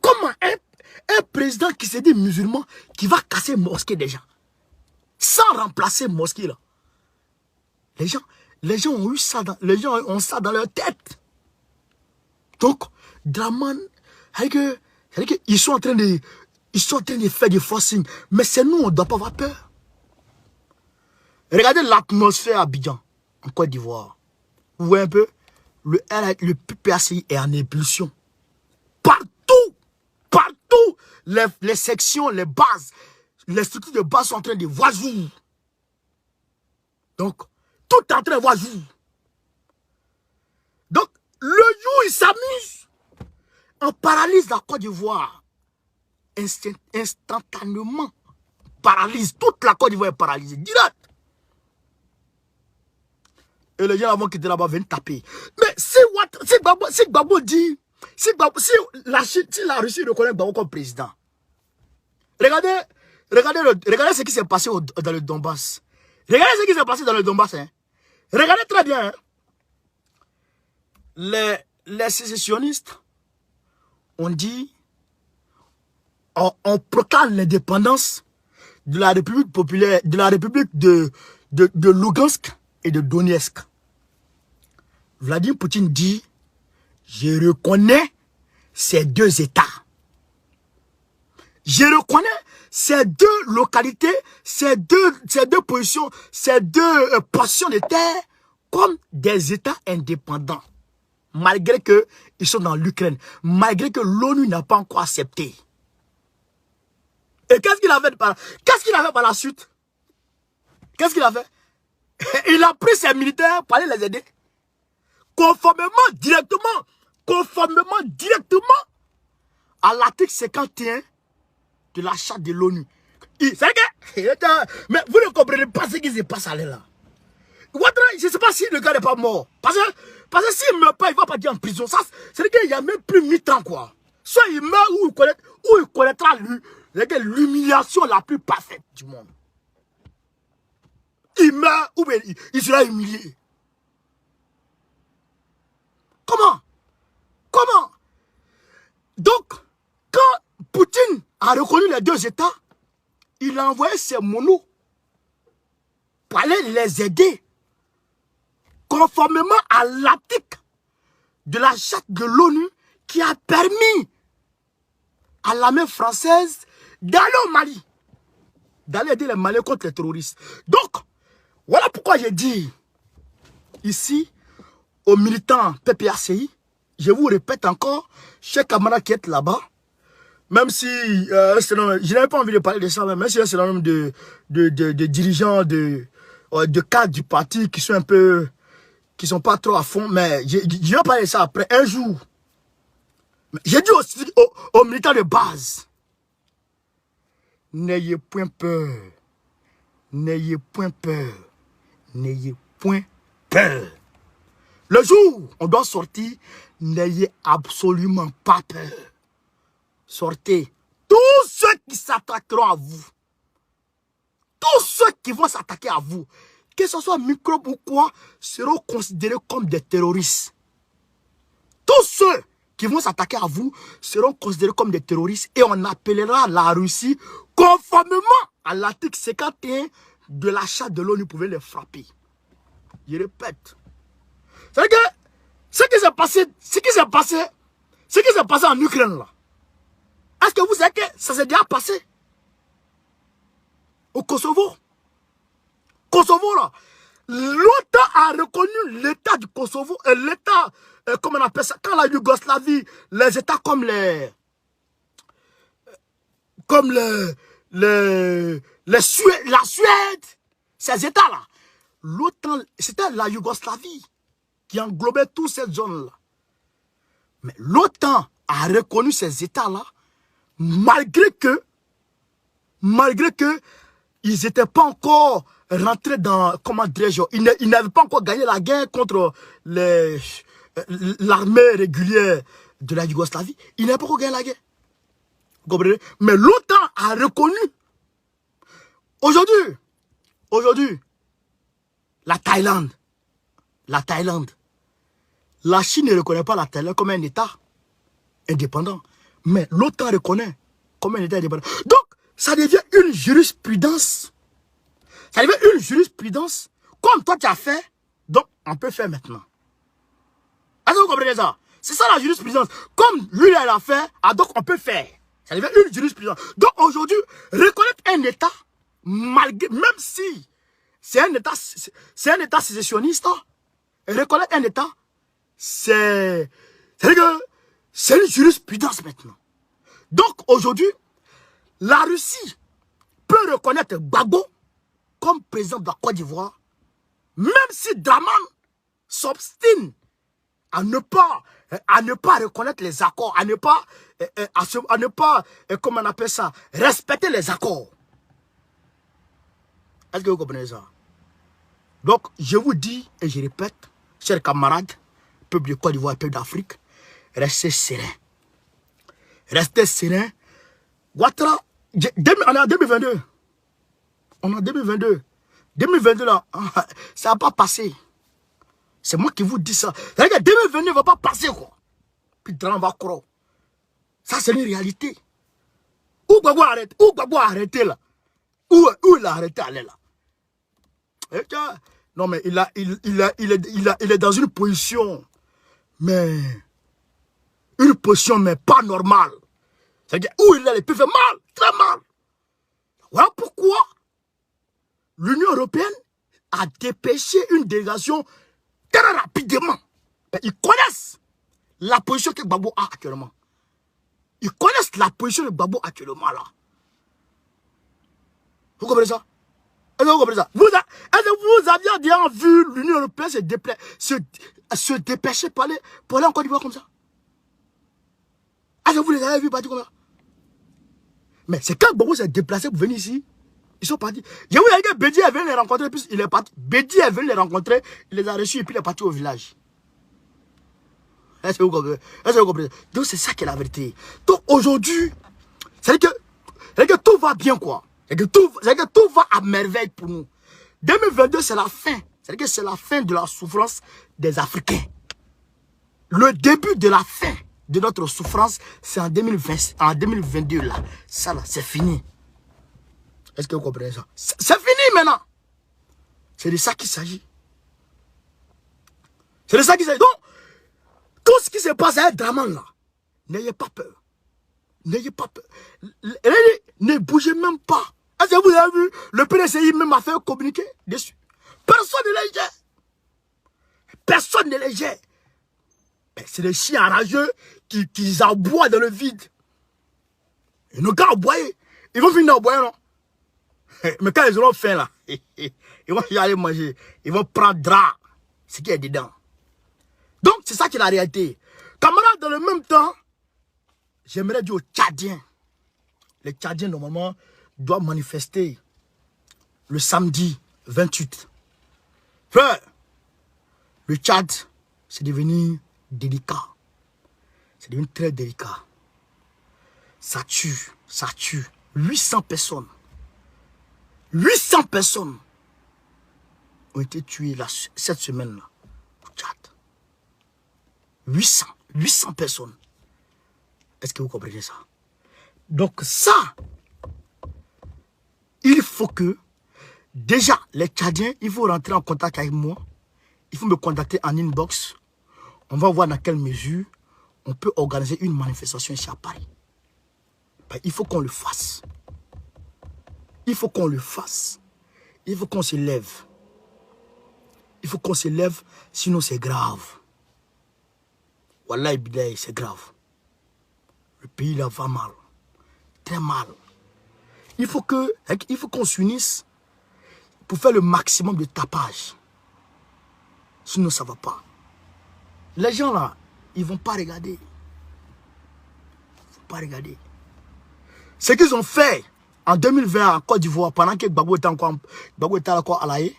comment un président qui se dit musulman, qui va casser mosquée déjà, sans remplacer mosquée là. Les gens ont eu ça les gens ont ça dans leur tête. Donc, Draman, ils sont en train de faire des forcing. Mais c'est nous, on ne doit pas avoir peur. Regardez l'atmosphère à Abidjan, en Côte d'Ivoire. Vous voyez un peu, le PPACI est en ébullition. Partout, les sections, les bases, les structures de base sont en train de voir jour. Donc, tout est en train de voir jour. Donc, le jour, ils s'amusent. On paralyse la Côte d'Ivoire. Instantanément. Paralyse. Toute la Côte d'Ivoire est paralysée. Direct. Et les gens avant qui étaient là-bas viennent taper. Mais si Gbagbo dit, si la Russie reconnaît Gbagbo comme président, regardez ce qui s'est passé dans le Donbass. Regardez ce qui s'est passé dans le Donbass. Hein. Regardez très bien. Hein. Les sécessionnistes ont dit, on proclame l'indépendance de la République populaire, de la République de Lugansk et de Donetsk. Vladimir Poutine dit, je reconnais ces deux États. Je reconnais ces deux localités, ces deux positions, ces deux portions de terre comme des États indépendants. Malgré qu'ils sont dans l'Ukraine, malgré que l'ONU n'a pas encore accepté. Et qu'est-ce qu'il a fait par la suite? Qu'est-ce qu'il a fait? Il a pris ses militaires pour aller les aider. Conformément directement à l'article 51 de la charte de l'ONU. Mais vous ne comprenez pas ce qui se passe à là. Ouattara, je ne sais pas si le gars n'est pas mort. Parce que s'il ne meurt pas, il ne va pas dire en prison. C'est-à-dire qu'il n'y a même plus 8 ans, quoi. Soit il meurt ou il connaîtra l'humiliation la plus parfaite du monde. Il meurt ou il sera humilié. Comment? Donc, quand Poutine a reconnu les deux États, il a envoyé ses monos pour aller les aider. Conformément à l'article de la charte de l'ONU qui a permis à l'armée française d'aller au Mali, d'aller aider les Maliens contre les terroristes. Donc, voilà pourquoi j'ai dit ici aux militants PPACI, je vous répète encore, chers camarades qui êtes là-bas, même si je n'avais pas envie de parler de ça, même si c'est le nombre de dirigeants, de cadres du parti qui sont un peu, qui sont pas trop à fond, mais je vais parler de ça après, un jour. J'ai dit aussi aux militants de base, n'ayez point peur, n'ayez point peur, n'ayez point peur. Le jour où on doit sortir, n'ayez absolument pas peur. Sortez. Tous ceux qui s'attaqueront à vous, tous ceux qui vont s'attaquer à vous, que ce soit microbe ou quoi, seront considérés comme des terroristes. Tous ceux qui vont s'attaquer à vous seront considérés comme des terroristes et on appellera la Russie conformément à l'article 51 de la charte de l'ONU pour les frapper. Je répète. C'est que ce qui s'est passé en Ukraine là, est-ce que vous savez que ça s'est déjà passé au Kosovo? Kosovo là, l'OTAN a reconnu l'état du Kosovo, l'état, comment on appelle ça, quand la Yougoslavie, les états comme la Suède, ces états là, l'OTAN, c'était la Yougoslavie qui englobait toute cette zone là. Mais l'OTAN a reconnu ces états là, malgré que ils n'étaient pas encore rentrés dans, comment dirais-je, ils n'avaient pas encore gagné la guerre contre l'armée régulière de la Yougoslavie. Ils n'avaient pas encore gagné la guerre. Vous comprenez? Mais l'OTAN a reconnu. Aujourd'hui, la Thaïlande, la Chine ne reconnaît pas la Thaïlande comme un État indépendant. Mais l'OTAN reconnaît comme un État indépendant. Donc, ça devient une jurisprudence. Ça devient une jurisprudence. Comme toi tu as fait, donc on peut faire maintenant. Est-ce que vous comprenez ça? C'est ça la jurisprudence. Comme lui il a fait, donc on peut faire. Ça devient une jurisprudence. Donc aujourd'hui, reconnaître un État, malgré, même si c'est un État sécessionniste, reconnaître un État, c'est une jurisprudence maintenant. Donc aujourd'hui, la Russie peut reconnaître Gbagbo comme président de la Côte d'Ivoire, même si Draman s'obstine à ne pas reconnaître les accords, à ne pas, comment on appelle ça, respecter les accords. Est-ce que vous comprenez ça? Donc, je vous dis et je répète, chers camarades, peuple de Côte d'Ivoire et peuple d'Afrique, restez sereins. Restez sereins. Ouattara, on est en 2022. On est en 2022. 2022 là, ça va pas passer. C'est moi qui vous dis ça. C'est-à-dire que 2022 ne va pas passer quoi. Puis Dran va croire. Ça c'est une réalité. Où Gbagbo a arrêté là? Où il a arrêté aller là? Non mais il est dans une position, mais une position mais pas normale. C'est-à-dire où il est, il peut faire mal, très mal. Voilà pourquoi l'Union européenne a dépêché une délégation très rapidement. Ils connaissent la position que Gbagbo a actuellement. Ils connaissent la position de Gbagbo actuellement là. Vous comprenez ça? Est-ce que vous comprenez ça? Vous aviez déjà vu l'Union européenne se dépêcher pour aller en Côte d'Ivoire comme ça? Est-ce que vous les avez vus partir comme ça? Mais c'est quand Gbagbo s'est déplacé pour venir ici, ils sont partis. J'ai vu que Bédi est venu les rencontrer, puis il est parti. Bédi est venu les rencontrer, il les a reçus et puis il est parti au village. Est-ce que vous comprenez? Est-ce que vous comprenez? Donc c'est ça qui est la vérité. Donc aujourd'hui, c'est-à-dire que tout va bien quoi. C'est-à-dire que tout va à merveille pour nous. 2022 c'est la fin. C'est-à-dire que c'est la fin de la souffrance des Africains. Le début de la fin de notre souffrance, c'est en 2020, en 2022 là. Ça là, c'est fini. Est-ce que vous comprenez ça? C'est fini maintenant. C'est de ça qu'il s'agit. C'est de ça qu'il s'agit. Donc, tout ce qui se passe à Draman là, n'ayez pas peur. N'ayez pas peur. Ne bougez même pas. Est-ce que vous avez vu, le PDCI même a fait un communiqué dessus. Personne ne les gère. Personne ne les gère. C'est des chiens rageux qui aboient dans le vide. Ils n'ont qu'à aboyer. Ils vont finir aboyer, non? Mais quand ils auront faim, là, ils vont y aller manger. Ils vont prendre drap. Ce qui est dedans. Donc, c'est ça qui est la réalité. Camarades, dans le même temps, j'aimerais dire aux Tchadiens. Les Tchadiens, normalement, doivent manifester le samedi 28. Frère, le Tchad, c'est devenu délicat. C'est devenu très délicat. Ça tue. 800 personnes. 800 personnes ont été tuées cette semaine-là au Tchad. 800 personnes. Est-ce que vous comprenez ça? Donc ça, il faut que, déjà, les Tchadiens, il faut rentrer en contact avec moi. Il faut me contacter en inbox. On va voir dans quelle mesure on peut organiser une manifestation ici à Paris. Ben, il faut qu'on le fasse. Il faut qu'on le fasse. Il faut qu'on se lève. Il faut qu'on se lève, sinon c'est grave. Wallahi billahi, c'est grave. Le pays là va mal. Très mal. Il faut qu'on s'unisse pour faire le maximum de tapage. Sinon ça ne va pas. Les gens là, ils ne vont pas regarder. Ils ne vont pas regarder. Ce qu'ils ont fait En 2020, en Côte d'Ivoire, pendant que Gbagbo était encore à La Haye,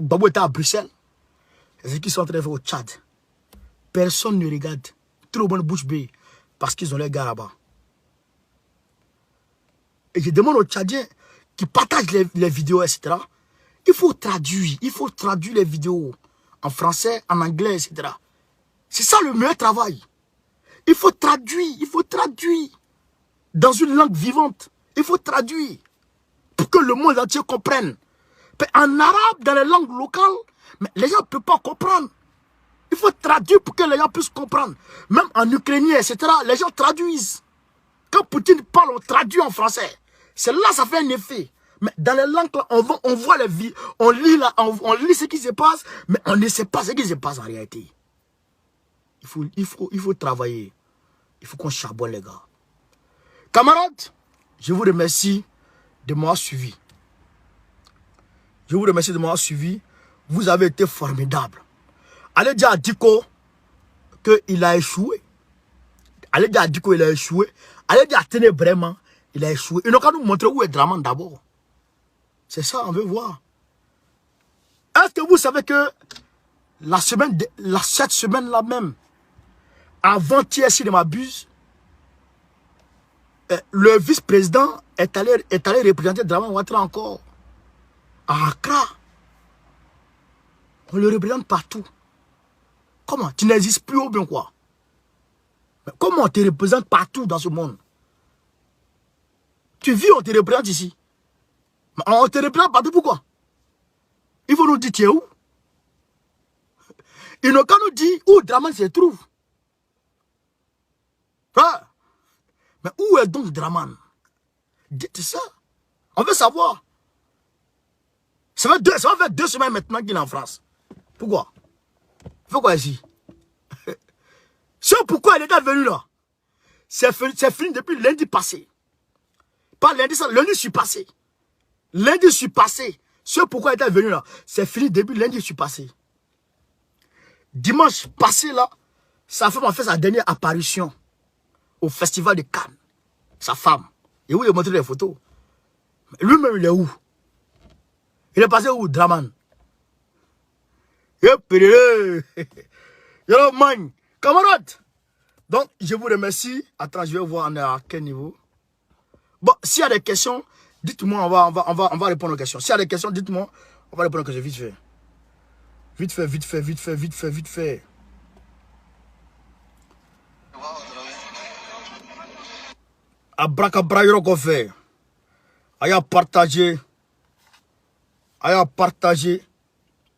Gbagbo était à Bruxelles, c'est ce qu'ils sont en train de faire au Tchad. Personne ne regarde. Tout le monde bouche bée parce qu'ils ont les gars là-bas. Et je demande aux Tchadiens qui partagent les vidéos, etc. Il faut traduire les vidéos en français, en anglais, etc. C'est ça le meilleur travail. Il faut traduire dans une langue vivante. Il faut traduire pour que le monde entier comprenne. En arabe, dans les langues locales, mais les gens ne peuvent pas comprendre. Il faut traduire pour que les gens puissent comprendre. Même en ukrainien, etc., les gens traduisent. Quand Poutine parle, on traduit en français. C'est là ça fait un effet. Mais dans les langues, là, on voit les vies, on lit ce qui se passe, mais on ne sait pas ce qui se passe en réalité. Il faut travailler. Il faut qu'on charbonne, les gars. Camarades, je vous remercie de m'avoir suivi. Je vous remercie de m'avoir suivi. Vous avez été formidables. Allez dire à Diko qu'il a échoué. Allez dire à Diko qu'il a échoué. Allez dire à Téné vraiment, il a échoué. Il n'a qu'à nous montrer où est Draman d'abord. C'est ça, on veut voir. Est-ce que vous savez que cette semaine-là même, avant-hier, si je m'abuse, le vice-président est allé représenter Draman Ouattara encore à Accra. On le représente partout. Comment? Tu n'existes plus ou bien quoi? Mais comment on te représente partout dans ce monde? Tu vis, on te représente ici. Mais on te représente partout, pourquoi? Il faut nous dire, tu es où? Il n'a qu'à nous dire où Draman se trouve. Ah. Mais où est donc Draman? Dites ça. On veut savoir. Ça va faire 2 semaines maintenant qu'il est en France. Pourquoi? Il faut quoi ici? C'est pourquoi il était venu là. C'est fini depuis lundi passé. Pas lundi, ça, lundi je suis passé. Lundi je suis passé. C'est pourquoi il était venu là. C'est fini depuis lundi je suis passé. Dimanche passé là, sa femme a fait sa dernière apparition au festival de Cannes. Sa femme. Et où il a montré les photos. Lui-même il est où? Il est passé où, Draman? Yo, man, camarade. Donc, je vous remercie. Attends, je vais voir on est à quel niveau. Bon, s'il y a des questions, dites-moi, on va répondre aux questions. S'il y a des questions, dites-moi, on va répondre aux questions vite fait. Vite fait. Abracabra, yoro ko fait. Aya partager.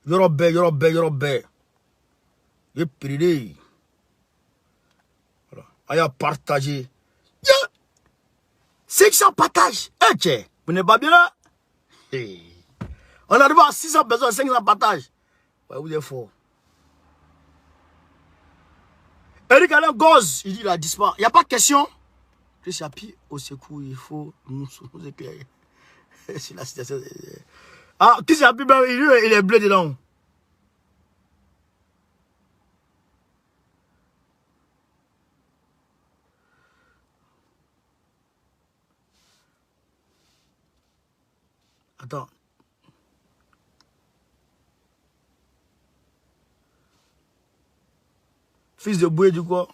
Yorobé. Et puis, voilà. Aya partager. C'est que ça partage. Eh, tiens, vous n'êtes pas bien là? On arrive à 600 personnes, 500 partages. Ouais, vous êtes fort. Eric Alain Goz, il dit il a disparu. Il n'y a pas de question. Chris Yapi, au secours, il faut nous éclairer. C'est la situation. Ah, Chris Yapi, il est bleu dedans. Attends. Fils de bouée du quoi?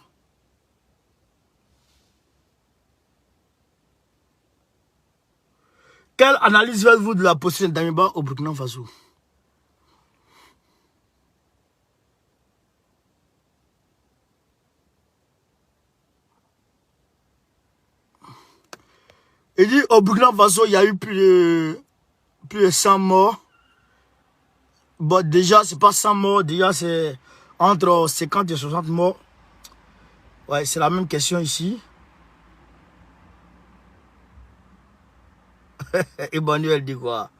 Quelle analyse faites-vous de la position d'Amiba au Burkina Faso? Il dit au Burkina Faso, il y a eu plus de 100 morts. Bon, déjà, c'est pas 100 morts, déjà, c'est entre 50 et 60 morts. Ouais, c'est la même question ici. Emmanuel dit quoi?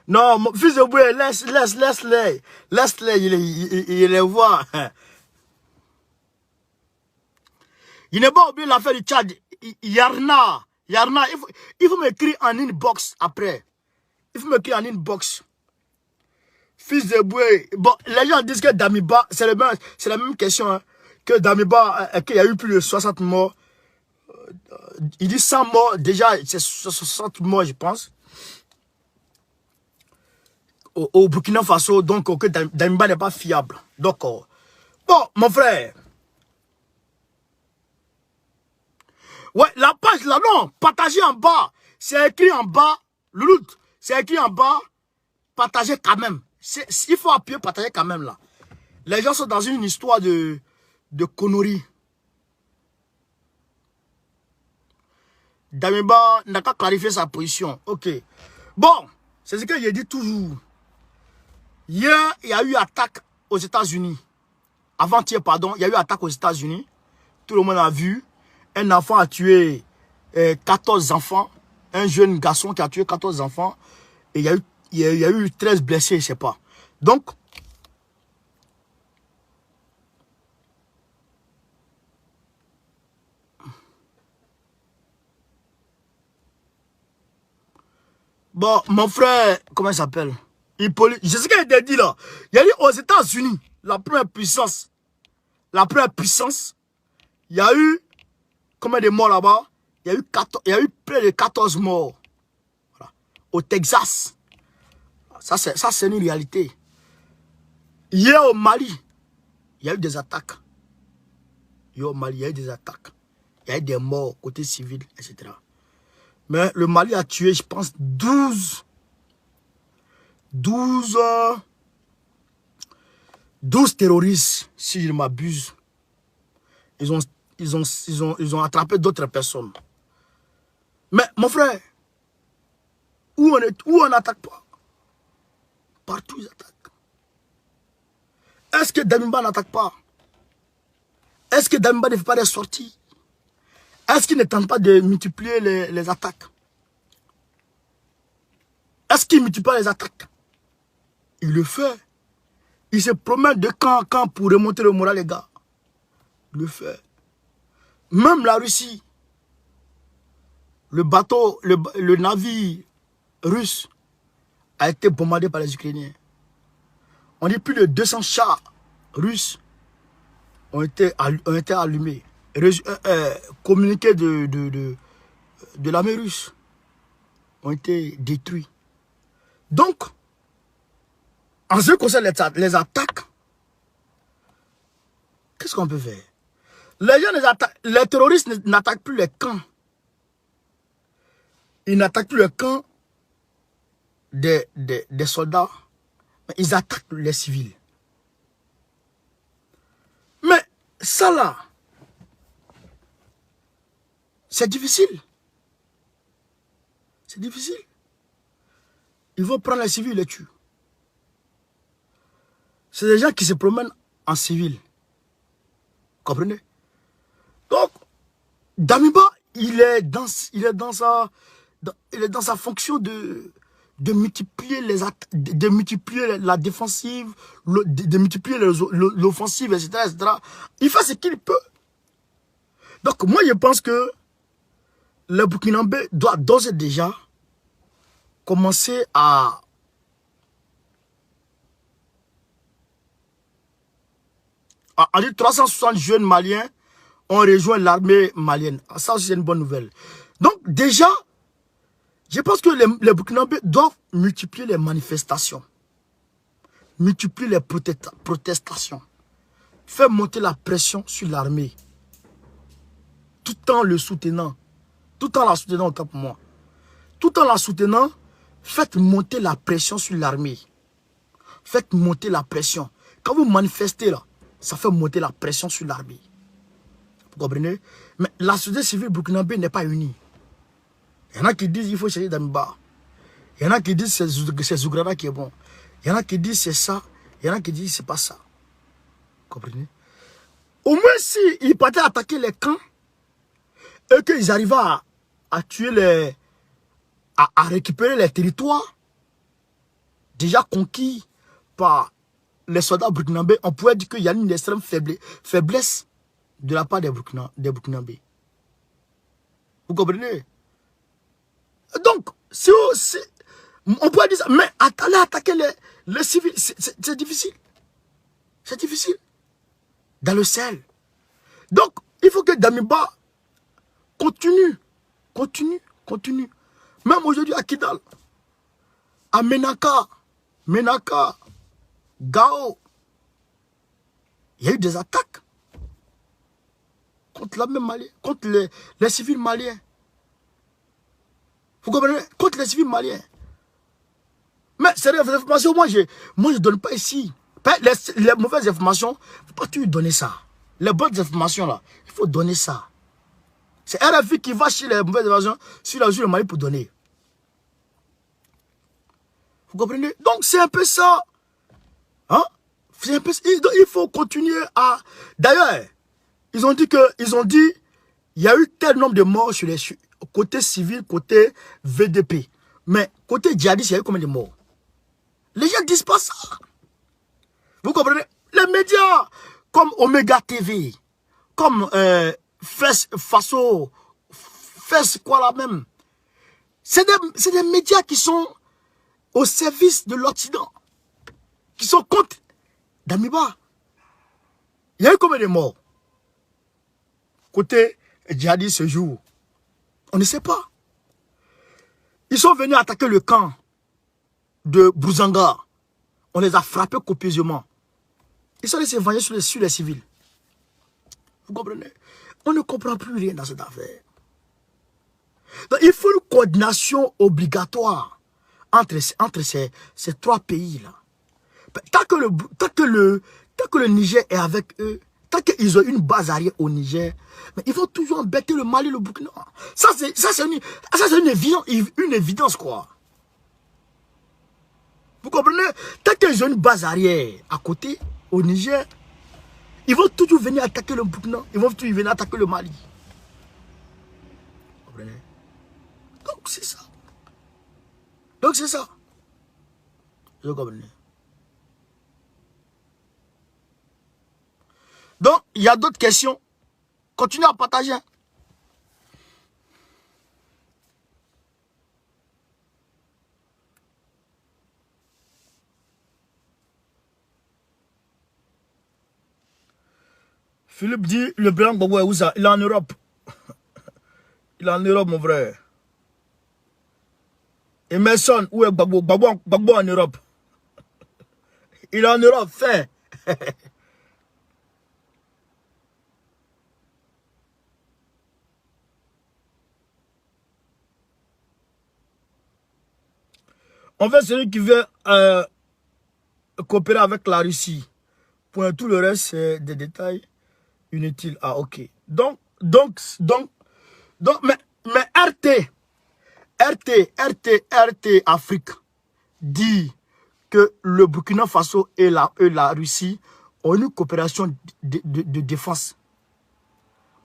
Non, mon fils de bouée, laisse-les. Laisse-les, il les voit. Il n'est pas oublié l'affaire du Tchad. Yarna, il faut m'écrire en inbox après. Il faut m'écrire en inbox. Fils de bouée. Bon, les gens disent que Damiba, c'est la même question. Hein. que Damiba, qu'il y a eu plus de 60 morts. Il dit 100 morts, déjà, c'est 60 morts, je pense. Au Burkina Faso, donc que Damiba n'est pas fiable. Donc, bon, mon frère. Ouais, la page là, non, partagez en bas. C'est écrit en bas, Loulout, c'est écrit en bas, partagez quand même. Il faut appuyer, partager quand même là. Les gens sont dans une histoire de conneries. Damiba n'a qu'à clarifier sa position. Ok. Bon, c'est ce que j'ai dit toujours. Hier, il y a eu attaque aux États-Unis. Avant-hier, pardon, il y a eu attaque aux États-Unis. Tout le monde a vu. Un enfant a tué 14 enfants. Un jeune garçon qui a tué 14 enfants. Et il y a eu 13 blessés, je ne sais pas. Donc, bon, mon frère, comment il s'appelle? Hippolyte, je sais qu'il a dit là. Il y a dit aux États-Unis, la première puissance, il y a eu combien de morts là-bas? Il y a eu près de 14 morts. Voilà. Au Texas. Ça, c'est une réalité. Hier au Mali, il y a eu des attaques. Hier au Mali, il y a eu des attaques. Il y a eu des morts côté civil, etc. Mais le Mali a tué, je pense, 12 terroristes, si je ne m'abuse. Ils ont attrapé d'autres personnes. Mais mon frère, où on n'attaque pas? Partout ils attaquent. Est-ce que Damiba n'attaque pas? Est-ce que Damiba ne fait pas des sorties? Est-ce qu'il ne tente pas de multiplier les attaques? Est-ce qu'il ne multiplie pas les attaques? Il le fait. Il se promène de camp en camp pour remonter le moral, les gars. Il le fait. Même la Russie, le bateau, le navire russe a été bombardé par les Ukrainiens. On dit plus de 200 chars russes ont été allumés. Communiqués de l'armée russe ont été détruits. Donc, en ce qui concerne les attaques, qu'est-ce qu'on peut faire? Les terroristes n'attaquent plus les camps. Ils n'attaquent plus les camps des soldats, mais ils attaquent les civils. Mais ça là, c'est difficile. C'est difficile. Ils vont prendre les civils et les tuer. C'est des gens qui se promènent en civil. Comprenez? Donc, Damiba, il est dans sa fonction de multiplier la défensive, de multiplier l'offensive, etc., etc. Il fait ce qu'il peut. Donc, moi, je pense que le Burkinabé doit d'ores et déjà commencer à dire 360 jeunes maliens ont rejoint l'armée malienne. Ça aussi, c'est une bonne nouvelle. Donc, déjà, je pense que les Burkinabés doivent multiplier les manifestations, multiplier les protestations, faire monter la pression sur l'armée, tout en le soutenant, tout en la soutenant, autant pour moi. Tout en la soutenant, faites monter la pression sur l'armée. Faites monter la pression. Quand vous manifestez là, ça fait monter la pression sur l'armée. Vous comprenez? Mais la société civile burkinabé n'est pas unie. Il y en a qui disent qu'il faut chercher Damiba. Il y en a qui disent que c'est Zougrana qui est bon. Il y en a qui disent c'est ça. Il y en a qui disent c'est pas ça. Vous comprenez? Au moins s'ils partaient attaquer les camps et qu'ils arrivaient à tuer à récupérer les territoires déjà conquis par les soldats burkinabés, on pourrait dire qu'il y a une extrême faiblesse de la part des Burkinabés. Vous comprenez? Donc, on pourrait dire ça, mais aller attaquer les civils, c'est difficile. C'est difficile. Dans le Sahel, Donc, il faut que Damiba continue. Même aujourd'hui à Kidal, à Menaka, Gao, il y a eu des attaques contre la même Mali, contre les civils maliens. Vous comprenez? Contre les civils maliens. Mais c'est des informations, moi je ne donne pas ici. Les mauvaises informations, il ne faut pas toujours donner ça. Les bonnes informations là, il faut donner ça. C'est RFI qui va chez les mauvaises informations sur le Mali pour donner. Vous comprenez? Donc c'est un peu ça. Hein? C'est un peu ça. Il faut continuer à... D'ailleurs, ils ont dit il y a eu tel nombre de morts sur les côté civil, côté VDP. Mais côté djihadiste, il y a eu combien de morts? Les gens disent pas ça. Vous comprenez? Les médias comme Omega TV, comme Faso, Fes quoi là même. C'est des médias qui sont au service de l'Occident, qui sont contre Damiba. Il y a eu combien de morts? Côté djihadiste ce jour, on ne sait pas. Ils sont venus attaquer le camp de Bouzanga. On les a frappés copieusement. Ils sont laissés venger sur les civils. Vous comprenez? On ne comprend plus rien dans cette affaire. Donc, il faut une coordination obligatoire entre ces trois pays-là. Tant que le Niger est avec eux, tant qu'ils ont une base arrière au Niger, mais ils vont toujours embêter le Mali, le Burkina. Ça, c'est une évidence, quoi. Vous comprenez? Tant qu'ils ont une base arrière à côté, au Niger, ils vont toujours venir attaquer le Burkina. Ils vont toujours venir attaquer le Mali. Vous comprenez? Donc, c'est ça. Vous comprenez? Donc, il y a d'autres questions. Continuez à partager. Philippe dit, le blanc Gbagbo est où ça? Il est en Europe. Il est en Europe, mon frère. Emerson, où est Gbagbo? Gbagbo en Europe. Il est en Europe, fin. En fait, celui qui veut coopérer avec la Russie. Pour tout le reste, c'est des détails inutiles. Ah, ok. Donc, mais RT Afrique dit que le Burkina Faso et la Russie ont une coopération de défense.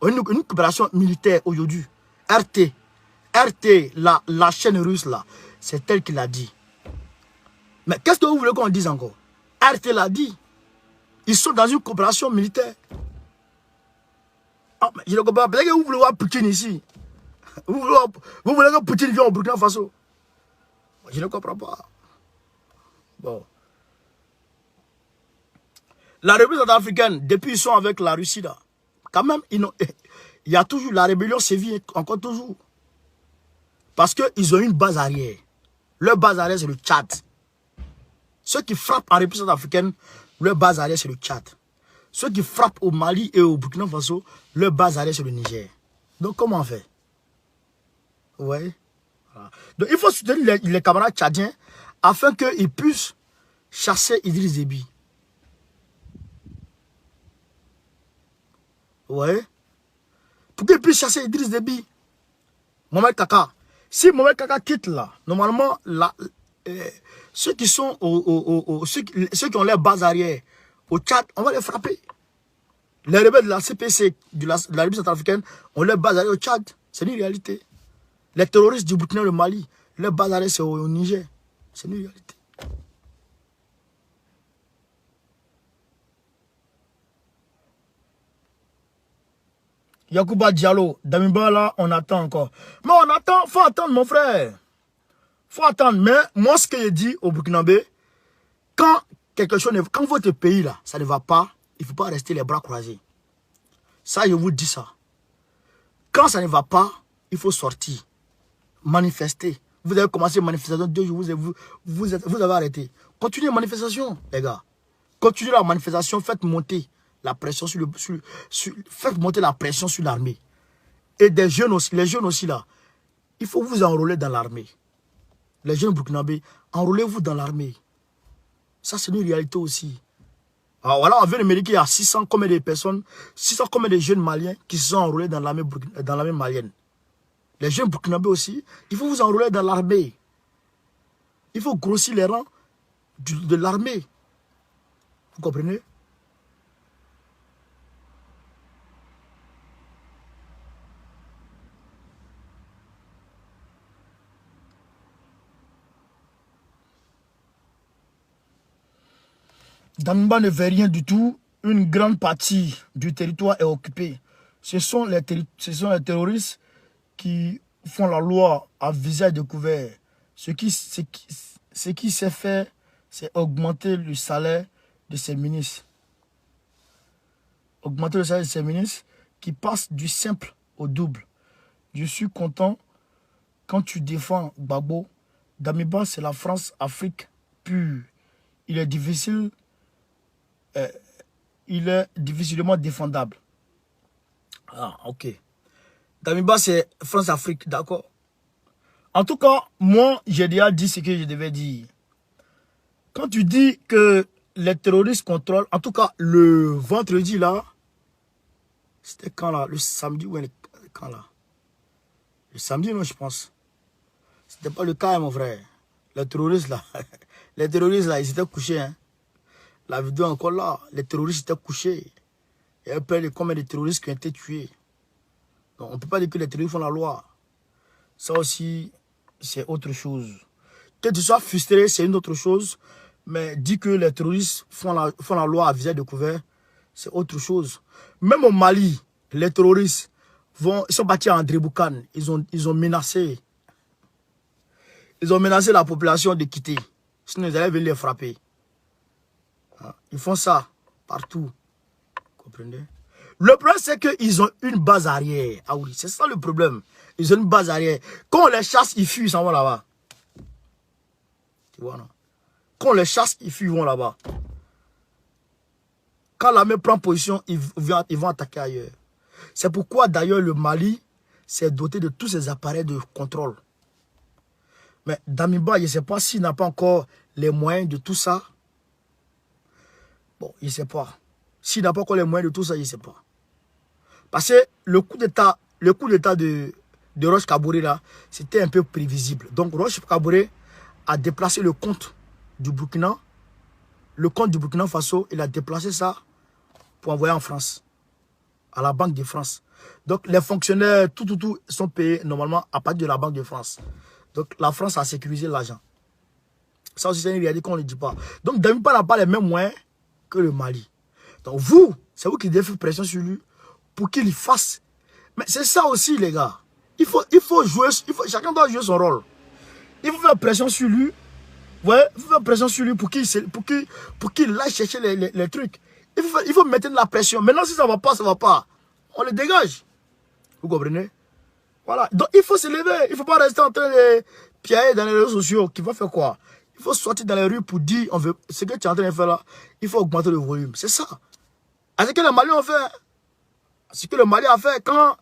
Ont une coopération militaire aujourd'hui. RT, la chaîne russe là, c'est elle qui l'a dit. Mais qu'est-ce que vous voulez qu'on dise encore? RT l'a dit. Ils sont dans une coopération militaire. Ah, mais je ne comprends pas. Peut-être que vous voulez voir Poutine ici. Vous voulez que Poutine vienne au Burkina Faso. Je ne comprends pas. Bon. La République centrafricaine, depuis ils sont avec la Russie là, quand même, il y a toujours, la rébellion sévit encore toujours. Parce qu'ils ont une base arrière. Leur base arrière, c'est le Tchad. Ceux qui frappent en République centrafricaine, leur base arrière, c'est le Tchad. Ceux qui frappent au Mali et au Burkina Faso, leur base arrière, c'est le Niger. Donc, comment on fait? Ouais. Voilà. Donc, il faut soutenir les camarades tchadiens afin qu'ils puissent chasser Idriss Déby. Ouais. Pour qu'ils puissent chasser Idriss Déby. Mohamed Kaka. Si Mohamed Kaka quitte là, normalement, ceux qui sont ceux qui ont leur base arrière au Tchad, on va les frapper. Les rebelles de la CPC, de la République centrafricaine, ont leur base arrière au Tchad. C'est une réalité. Les terroristes du Burkina et du Mali, leur base arrière c'est au Niger. C'est une réalité. Yacouba Diallo, Damiba là, on attend encore. Mais on attend, faut attendre mon frère. Faut attendre. Mais moi ce que je dis au Burkinabé, quand votre pays là, ça ne va pas, il ne faut pas rester les bras croisés. Ça, je vous dis ça. Quand ça ne va pas, il faut sortir. Manifester. Vous avez commencé une manifestation, 2 jours, vous avez arrêté. Continuez la manifestation, les gars. Continuez la manifestation, faites monter la pression faites monter la pression sur l'armée. Et des jeunes aussi, les jeunes aussi là, il faut vous enrôler dans l'armée. Les jeunes burkinabés, enrôlez-vous dans l'armée. Ça, c'est une réalité aussi. Alors voilà, on vient de me dire qu'il y a 600 combien de personnes, 600 combien de jeunes maliens qui se sont enrôlés dans l'armée malienne. Les jeunes burkinabés aussi, il faut vous enrôler dans l'armée. Il faut grossir les rangs de l'armée. Vous comprenez? Damiba ne fait rien du tout. Une grande partie du territoire est occupée. Ce sont les terroristes qui font la loi à visage découvert. Ce qui s'est fait, c'est augmenter le salaire de ces ministres. Augmenter le salaire de ces ministres qui passent du simple au double. Je suis content quand tu défends Gbagbo. Damiba, c'est la France-Afrique pure. Il est difficilement défendable. Ah, ok. Damiba, c'est France-Afrique, d'accord. En tout cas, moi, j'ai déjà dit ce que je devais dire. Quand tu dis que les terroristes contrôlent, en tout cas, le vendredi, là, c'était quand, là? Le samedi ou quand, là? Le samedi, non, je pense. C'était pas le cas, mon frère. Les terroristes, là, ils étaient couchés, hein. La vidéo encore là, les terroristes étaient couchés. Il y a plein de combien de terroristes qui ont été tués. Donc, on ne peut pas dire que les terroristes font la loi. Ça aussi, c'est autre chose. Que tu sois frustré, c'est une autre chose. Mais dire que les terroristes font la loi à visage découvert, c'est autre chose. Même au Mali, les terroristes ils sont partis à André Boucan. Ils ont menacé. Ils ont menacé la population de quitter. Sinon, ils allaient venir les frapper. Ils font ça partout. Vous comprenez? Le problème, c'est qu'ils ont une base arrière. Ah oui, c'est ça le problème. Ils ont une base arrière. Quand on les chasse, ils fuient, ils s'en vont là-bas. Tu vois, non? Quand on les chasse, ils fuient, ils vont là-bas. Quand l'armée prend position, ils vont attaquer ailleurs. C'est pourquoi, d'ailleurs, le Mali s'est doté de tous ces appareils de contrôle. Mais Damiba, je ne sais pas s'il n'a pas encore les moyens de tout ça. Bon, il ne sait pas. S'il n'a pas encore les moyens de tout ça, il ne sait pas. Parce que le coup d'état de Roch Kaboré, là, c'était un peu prévisible. Donc, Roch Kaboré a déplacé le compte du Burkina. Le compte du Burkina Faso, il a déplacé ça pour envoyer en France. À la Banque de France. Donc, les fonctionnaires, tout sont payés normalement à partir de la Banque de France. Donc, la France a sécurisé l'argent. Ça aussi, c'est une réalité qu'on ne le dit pas. Donc, Damiba n'a pas les mêmes moyens que le Mali. Donc vous, c'est vous qui devez faire pression sur lui pour qu'il fasse. Mais c'est ça aussi, les gars. Il faut jouer, chacun doit jouer son rôle. Il faut faire pression sur lui. Ouais, il faut faire pression sur lui pour qu'il aille chercher les trucs. Il faut mettre de la pression. Maintenant, si ça ne va pas, ça ne va pas. On le dégage. Vous comprenez? Voilà. Donc, il faut se lever. Il ne faut pas rester en train de piailler dans les réseaux sociaux. Qui va faire quoi? Il faut sortir dans les rues pour dire, ce que tu es en train de faire là, il faut augmenter le volume. C'est ça. C'est ce que les Maliens ont fait. Ce que le Mali a fait quand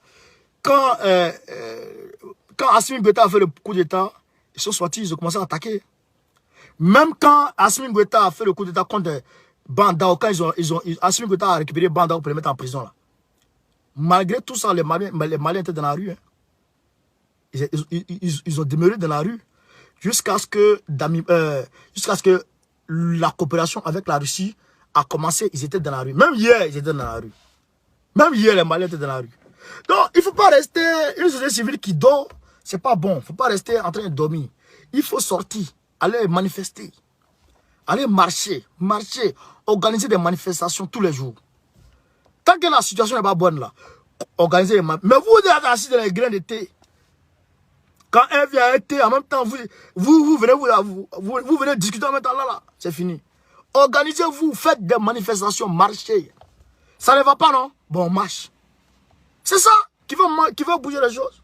Assimi Goïta a fait le coup d'état, ils sont sortis, ils ont commencé à attaquer. Même quand Assimi Goïta a fait le coup d'état contre Bandao, quand Assimi Goïta a récupéré Bandao pour le mettre en prison là. Malgré tout ça, les Maliens étaient dans la rue. Hein. Ils ont demeuré dans la rue. Jusqu'à ce que la coopération avec la Russie a commencé, ils étaient dans la rue. Même hier, ils étaient dans la rue. Même hier, les Maliens étaient dans la rue. Donc, il ne faut pas rester une société civile qui dort. Ce n'est pas bon. Il ne faut pas rester en train de dormir. Il faut sortir, aller manifester, aller marcher, organiser des manifestations tous les jours. Tant que la situation n'est pas bonne là, organiser des manifestations. Mais vous êtes assis dans les grains de thé. Quand un vient été, en même temps, vous venez discuter en même temps, là, c'est fini. Organisez-vous, faites des manifestations, marchez. Ça ne va pas, non? Bon, on marche. C'est ça qui va bouger les choses.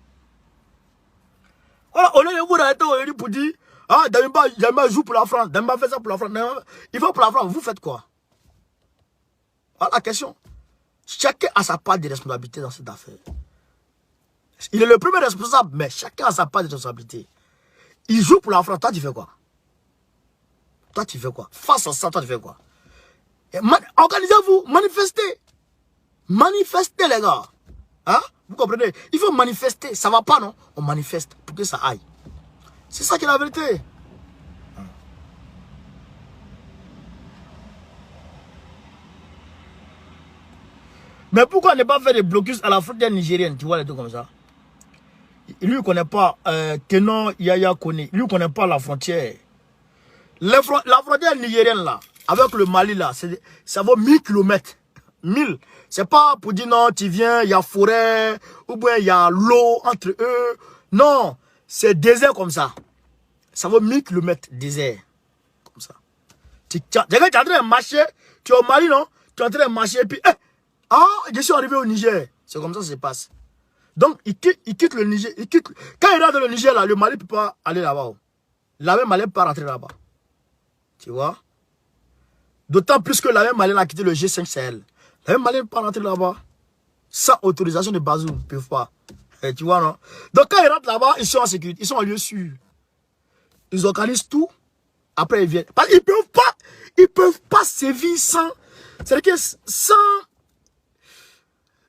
Voilà, au lieu de vous arrêter pour dire, ah, Damiba joue pour la France, Damiba fait ça pour la France, il va pour la France, vous faites quoi? Voilà la question. Chacun a sa part de responsabilité dans cette affaire. Il est le premier responsable, mais chacun a sa part de responsabilité. Il joue pour la France, toi tu fais quoi? Toi tu fais quoi? Face à ça, toi tu fais quoi? Organisez-vous, manifestez. Manifestez les gars. Hein? Vous comprenez? Il faut manifester, ça va pas non? On manifeste pour que ça aille. C'est ça qui est la vérité. Mais pourquoi ne pas faire des blocus à la frontière nigérienne? Tu vois les trucs comme ça. Lui, il ne connaît pas Kenon Yaya Kone. Lui, il ne connaît pas la frontière. La frontière nigérienne, là, avec le Mali, là, ça vaut 1000 km. 1000. C'est pas pour dire non, tu viens, il y a forêt, ou bien il y a l'eau entre eux. Non, c'est désert comme ça. Ça vaut 1000 km désert. Comme ça. Tu es en train de marcher, tu es au Mali, non? Tu es en train de marcher, et puis, je suis arrivé au Niger. C'est comme ça que ça se passe. Donc, il quitte le Niger. Quand il rentre dans le Niger, là, le Mali ne peut pas aller là-bas. La même Mali ne peut pas rentrer là-bas. Tu vois? D'autant plus que la même Mali a quitté le G5 Sahel. La même Mali ne peut pas rentrer là-bas. Sans autorisation de Bazoum, ils ne peuvent pas. Tu vois, non? Donc, quand ils rentrent là-bas, ils sont en sécurité. Ils sont en lieu sûr. Ils organisent tout. Après, ils viennent. Parce qu'ils ne peuvent pas sévir sans... C'est-à-dire que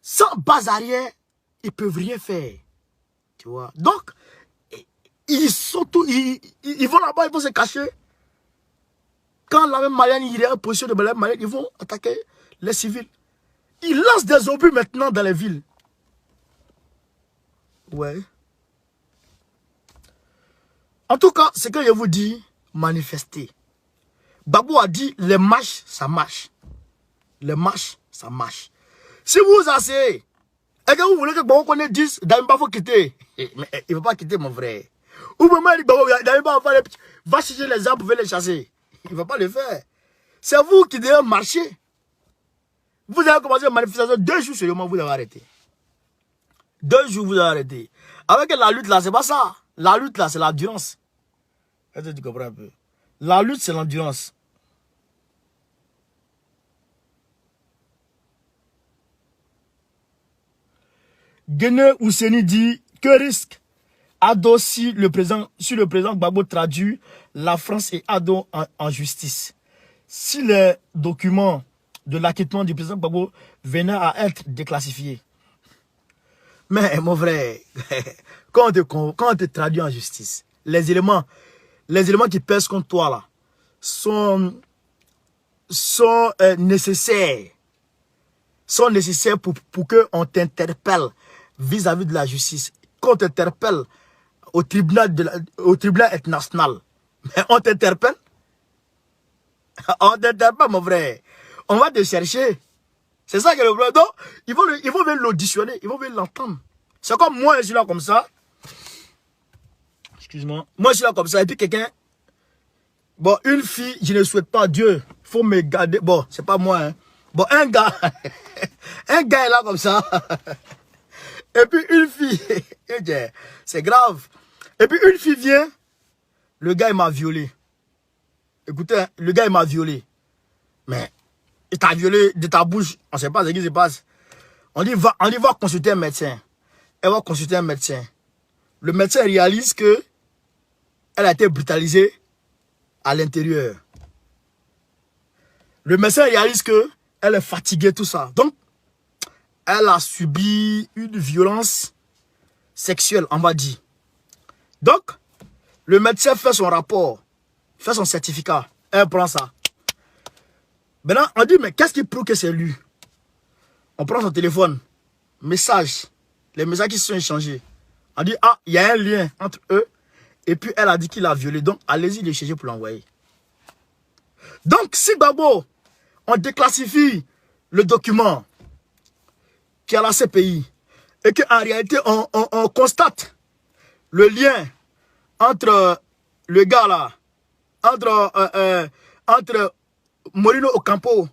sans base arrière, ils ne peuvent rien faire. Tu vois? Donc, ils vont là-bas, ils vont se cacher. Quand la même Malienne, il est en position de la même Malienne, ils vont attaquer les civils. Ils lancent des obus maintenant dans les villes. Ouais. En tout cas, ce que je vous dis, manifester. Babou a dit, les marches, ça marche. Les marches, ça marche. Si vous asseyez, et que vous voulez que Babou connaisse 10, Damiba faut quitter. Mais il ne va pas quitter, mon frère. Ou même il dit, Babou, Damiba va chercher les arbres pour les chasser. Il ne va pas le faire. C'est vous qui devez marcher. Vous avez commencé une manifestation, 2 jours seulement, vous avez arrêté. 2 jours, vous avez arrêté. Avec la lutte là, c'est pas ça. La lutte là, c'est l'endurance. Est-ce que tu comprends un peu? La lutte, c'est l'endurance. Guéné Ousseni dit, que risque Ado si le président Gbagbo traduit la France et Ado en justice? Si les documents de l'acquittement du président Gbagbo venaient à être déclassifiés. Mais mon frère, quand on te traduit en justice, les éléments qui pèsent contre toi là sont nécessaires. Sont nécessaires pour qu'on t'interpelle vis-à-vis de la justice. Qu'on t'interpelle au tribunal international. Mais on t'interpelle. On t'interpelle, mon frère. On va te chercher. C'est ça que le problème. Donc, ils vont venir l'auditionner. Ils vont venir l'entendre. C'est comme moi, je suis là comme ça. Excuse-moi. Moi, je suis là comme ça. Et puis quelqu'un... Bon, une fille, je ne souhaite pas Dieu. Il faut me garder. Bon, c'est pas moi. Hein. Bon, un gars. Un gars est là comme ça. Et puis une fille. C'est grave. Et puis une fille vient. Le gars, il m'a violé. Écoutez, hein, le gars, il m'a violé. Mais... il t'a violé de ta bouche, on ne sait pas ce qui se passe. On dit va consulter un médecin. Elle va consulter un médecin. Le médecin réalise que elle a été brutalisée à l'intérieur. Le médecin réalise que elle est fatiguée, tout ça. Donc, elle a subi une violence sexuelle, on va dire. Donc, le médecin fait son rapport, fait son certificat. Elle prend ça. Maintenant, on dit, mais qu'est-ce qui prouve que c'est lui? On prend son téléphone, message, les messages qui se sont échangés. On dit, ah, il y a un lien entre eux. Et puis, elle a dit qu'il a violé. Donc, allez-y le chercher pour l'envoyer. Donc, si Gbagbo, on déclassifie le document qui est à la CPI, et qu'en réalité, on constate le lien entre le gars là, entre Morino Ocampo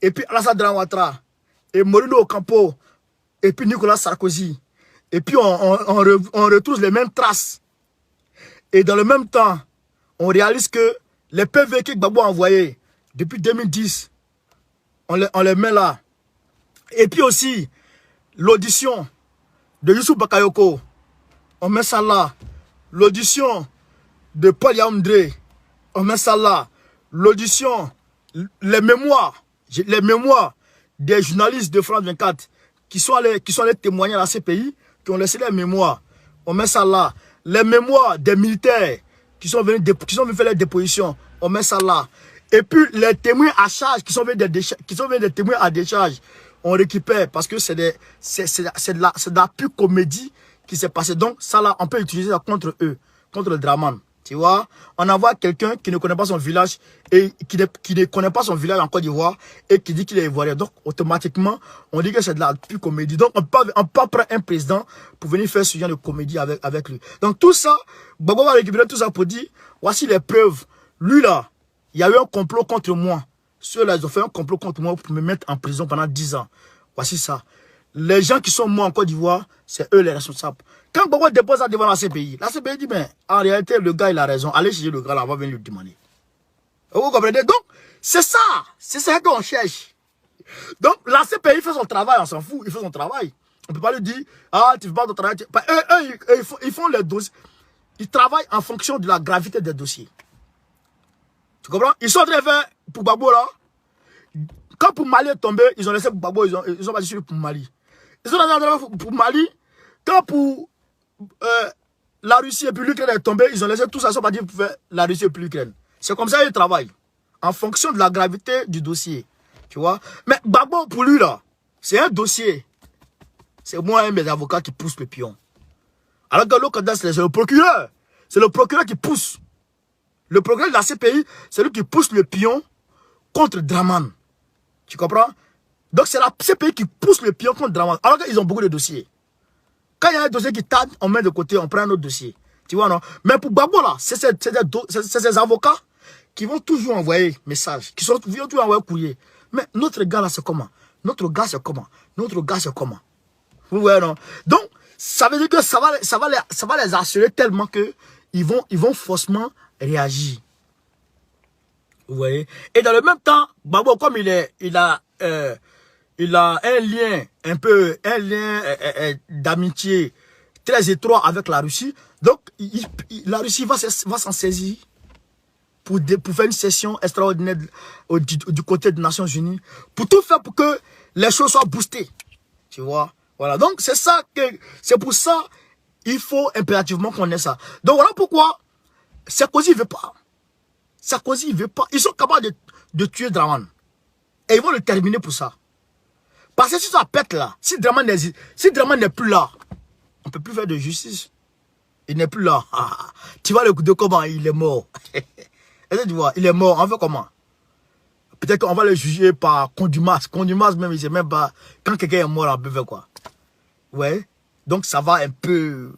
et puis Alassane Ouattara et Morino Ocampo et puis Nicolas Sarkozy. Et puis on retrouve les mêmes traces. Et dans le même temps, on réalise que les PV que Gbagbo a envoyés depuis 2010, on les met là. Et puis aussi, l'audition de Youssou Bakayoko, on met ça là. L'audition de Paul Yaoundé, on met ça là. L'audition, les mémoires des journalistes de France 24 qui sont allés témoigner à la CPI, qui ont laissé les mémoires, on met ça là. Les mémoires des militaires qui sont venus faire les dépositions, on met ça là. Et puis les témoins à charge qui sont venus des témoins à décharge, on récupère parce que c'est de la pure comédie qui s'est passée. Donc ça là, on peut utiliser ça contre eux, contre le Draman. Tu vois, on envoie quelqu'un qui ne connaît pas son village et qui ne connaît pas son village en Côte d'Ivoire et qui dit qu'il est ivoirien. Donc, automatiquement, on dit que c'est de la pure comédie. Donc, on peut pas prendre un président pour venir faire ce genre de comédie avec lui. Donc, tout ça, Gbagbo va récupérer tout ça pour dire, voici les preuves. Lui là, il y a eu un complot contre moi. Ceux-là, ils ont fait un complot contre moi pour me mettre en prison pendant 10 ans. Voici ça. Les gens qui sont morts en Côte d'Ivoire, c'est eux les responsables. Quand Gbagbo dépose ça devant la CPI dit, ben, en réalité, le gars, il a raison. Allez chercher le gars là, on va venir lui demander. Vous comprenez? Donc, c'est ça qu'on cherche. Donc, la CPI fait son travail, on s'en fout, il fait son travail. On ne peut pas lui dire, ah, tu ne fais pas ton travail. Eux, ils font les dossiers. Ils travaillent en fonction de la gravité des dossiers. Tu comprends? Ils sont en train de faire, pour Gbagbo là, quand pour Mali est tombé, ils ont laissé pour Gbagbo, ils ont pas dit pour Mali. Ils sont en train de faire pour Mali, quand pour la Russie et puis l'Ukraine est tombée, ils ont laissé tout ça, ils sont pas dit pour faire la Russie et puis l'Ukraine. C'est comme ça qu'ils travaillent. En fonction de la gravité du dossier. Tu vois? Mais Gbagbo, pour lui, là, c'est un dossier. C'est moi et mes avocats qui poussent le pion. Alors que l'autre, c'est le procureur. C'est le procureur qui pousse. Le procureur de la CPI, c'est lui qui pousse le pion contre Draman. Tu comprends? Donc c'est la CPI qui pousse le pion contre Draman. Alors qu'ils ont beaucoup de dossiers. Quand il y a un dossier qui tarde, on met de côté, on prend un autre dossier. Tu vois, non? Mais pour Gbagbo, là, c'est ces avocats qui vont toujours envoyer messages, qui vont toujours envoyer courrier. Mais notre gars, là, c'est comment? Notre gars, c'est comment? Notre gars, c'est comment? Vous voyez, non? Donc, ça veut dire que ça va les assurer tellement que ils vont forcément réagir. Vous voyez? Et dans le même temps, Gbagbo, comme il a un lien d'amitié très étroit avec la Russie. Donc, la Russie va s'en saisir pour faire une session extraordinaire du côté des Nations Unies, pour tout faire pour que les choses soient boostées. Tu vois? Voilà. Donc, c'est pour ça il faut impérativement qu'on ait ça. Donc, voilà pourquoi Sarkozy ne veut pas. Sarkozy ne veut pas. Ils sont capables de tuer Draman. Et ils vont le terminer pour ça. Parce que si ça pète là, si Draman n'est plus là, on ne peut plus faire de justice. Il n'est plus là. Tu vois le coup de comment il est mort. Est-ce que tu vois, il est mort. On fait comment? Peut-être qu'on va le juger par contumace. Contumace même, il ne sait même pas. Quand quelqu'un est mort, on peut faire quoi? Ouais. Donc ça va un peu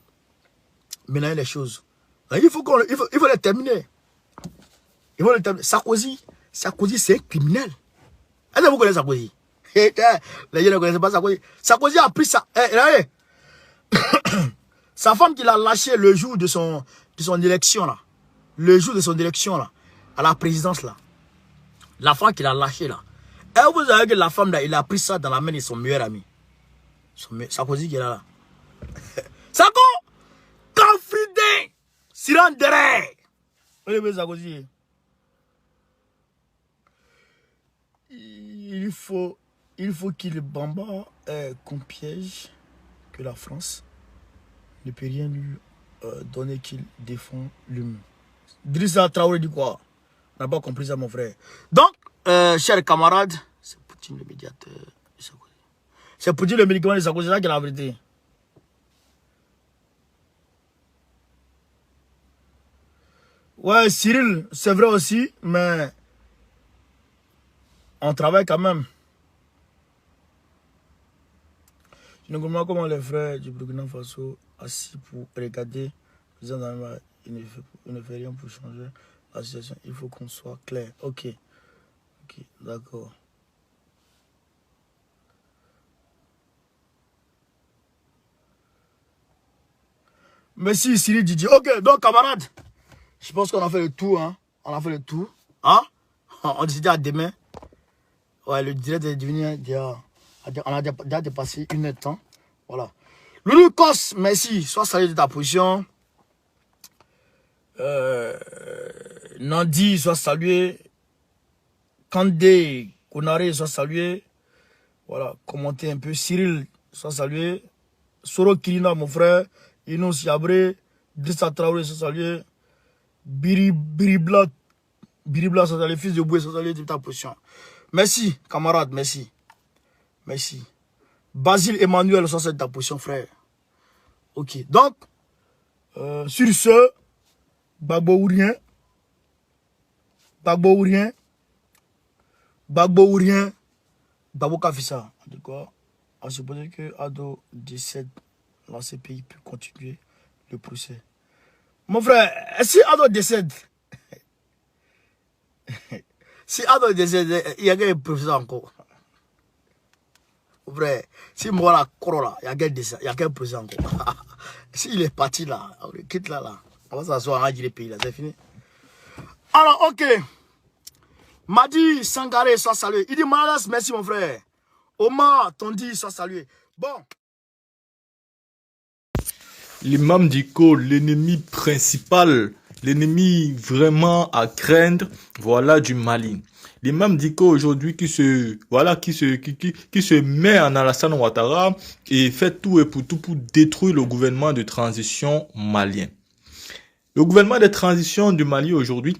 mélanger les choses. Il faut les terminer. Il faut les terminer. Sarkozy, c'est un criminel. Est-ce que vous connaissez Sarkozy? Les gens ne connaissent pas Sarkozy. Sarkozy a pris ça. Sa femme qu'il a lâché le jour de son élection là. Le jour de son élection là. À la présidence là. La femme qu'il a lâché là. Et vous savez que la femme là, il a pris ça dans la main de son meilleur ami. Sarkozy qui est là. Sarko! Confident! Sirandere! Vous voyez Sarkozy? Il faut qu'il Bamba qu'on piège, que la France ne peut rien lui donner qu'il défend lui-même. Drissa Traoré dit quoi? On n'a pas compris ça, mon frère. Donc, chers camarades, c'est Poutine le médiateur de Sarkozy. C'est Poutine le médicament de Sarkozy, c'est ça qui est la vérité. Ouais, Cyril, c'est vrai aussi, mais on travaille quand même. Je ne comprends pas comment les frères du Burkina Faso assis pour regarder il ne fait rien pour changer la situation. Il faut qu'on soit clair. Ok, d'accord. Merci Cyril Didier. Ok, donc camarades, je pense qu'on a fait le tour. Hein. On a fait le tour. Hein? On décide à demain. Ouais, le direct est devenu déjà... On a déjà dépassé 1 heure de temps. Voilà. Loulou Kos, merci. Sois salué de ta position. Nandi, sois salué. Kandé, Konare, sois salué. Voilà, commentez un peu. Cyril, sois salué. Soro Kirina, mon frère. Inous Yabré. Drissa Traoré, sois salué. Biribla, sois salué. Fils de Boué, sois salué de ta position. Merci, camarade, merci. Merci. Basile Emmanuel, sois salué de ta position, frère. Ok, donc, sur ce, Bagbo ou rien. Bagbo ou rien. Bagbo ou rien. Bagbo Kafissa. En tout cas, on suppose que Ado décède dans ce pays peut continuer le procès. Mon frère, si Ado décède, si Ado décède, il y a quel procès encore. Mon frère, si moi la Corolla, il y a quel procès encore. S'il est parti là, on le quitte là. On va s'asseoir, on va dire le pays là, c'est fini. Alors, ok. Madi Sangaré, soit salué. Il dit Malalas, merci mon frère. Omar Tondi, soit salué. Bon. L'imam Dicko, l'ennemi principal, l'ennemi vraiment à craindre, voilà du Mali. L'imam Dicko aujourd'hui qui se met en Alassane Ouattara et fait tout et pour tout pour détruire le gouvernement de transition malien. Le gouvernement de transition du Mali aujourd'hui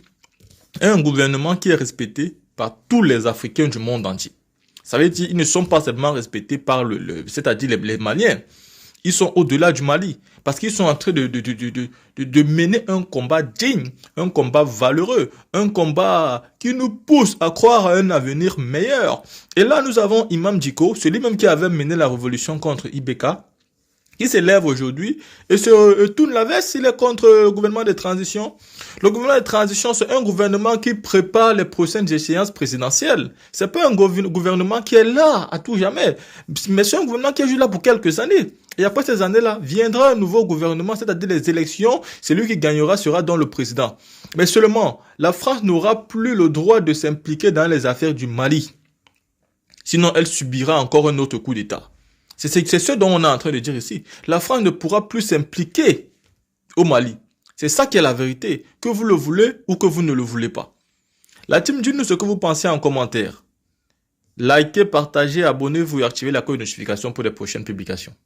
est un gouvernement qui est respecté par tous les Africains du monde entier. Ça veut dire qu'ils ne sont pas seulement respectés par c'est-à-dire les Maliens. Ils sont au-delà du Mali parce qu'ils sont en train de mener un combat digne, un combat valeureux, un combat qui nous pousse à croire à un avenir meilleur. Et là, nous avons Imam Dicko, celui même qui avait mené la révolution contre Ibeka, qui s'élève aujourd'hui et se tourne la veste, il est contre le gouvernement de transition. Le gouvernement de transition, c'est un gouvernement qui prépare les prochaines échéances présidentielles. C'est pas un gouvernement qui est là à tout jamais, mais c'est un gouvernement qui est juste là pour quelques années. Et après ces années-là, viendra un nouveau gouvernement, c'est-à-dire les élections, celui qui gagnera sera donc le président. Mais seulement, la France n'aura plus le droit de s'impliquer dans les affaires du Mali. Sinon, elle subira encore un autre coup d'État. C'est ce dont on est en train de dire ici. La France ne pourra plus s'impliquer au Mali. C'est ça qui est la vérité. Que vous le voulez ou que vous ne le voulez pas. La team, dites-nous ce que vous pensez en commentaire. Likez, partagez, abonnez-vous et activez la cloche de notification pour les prochaines publications.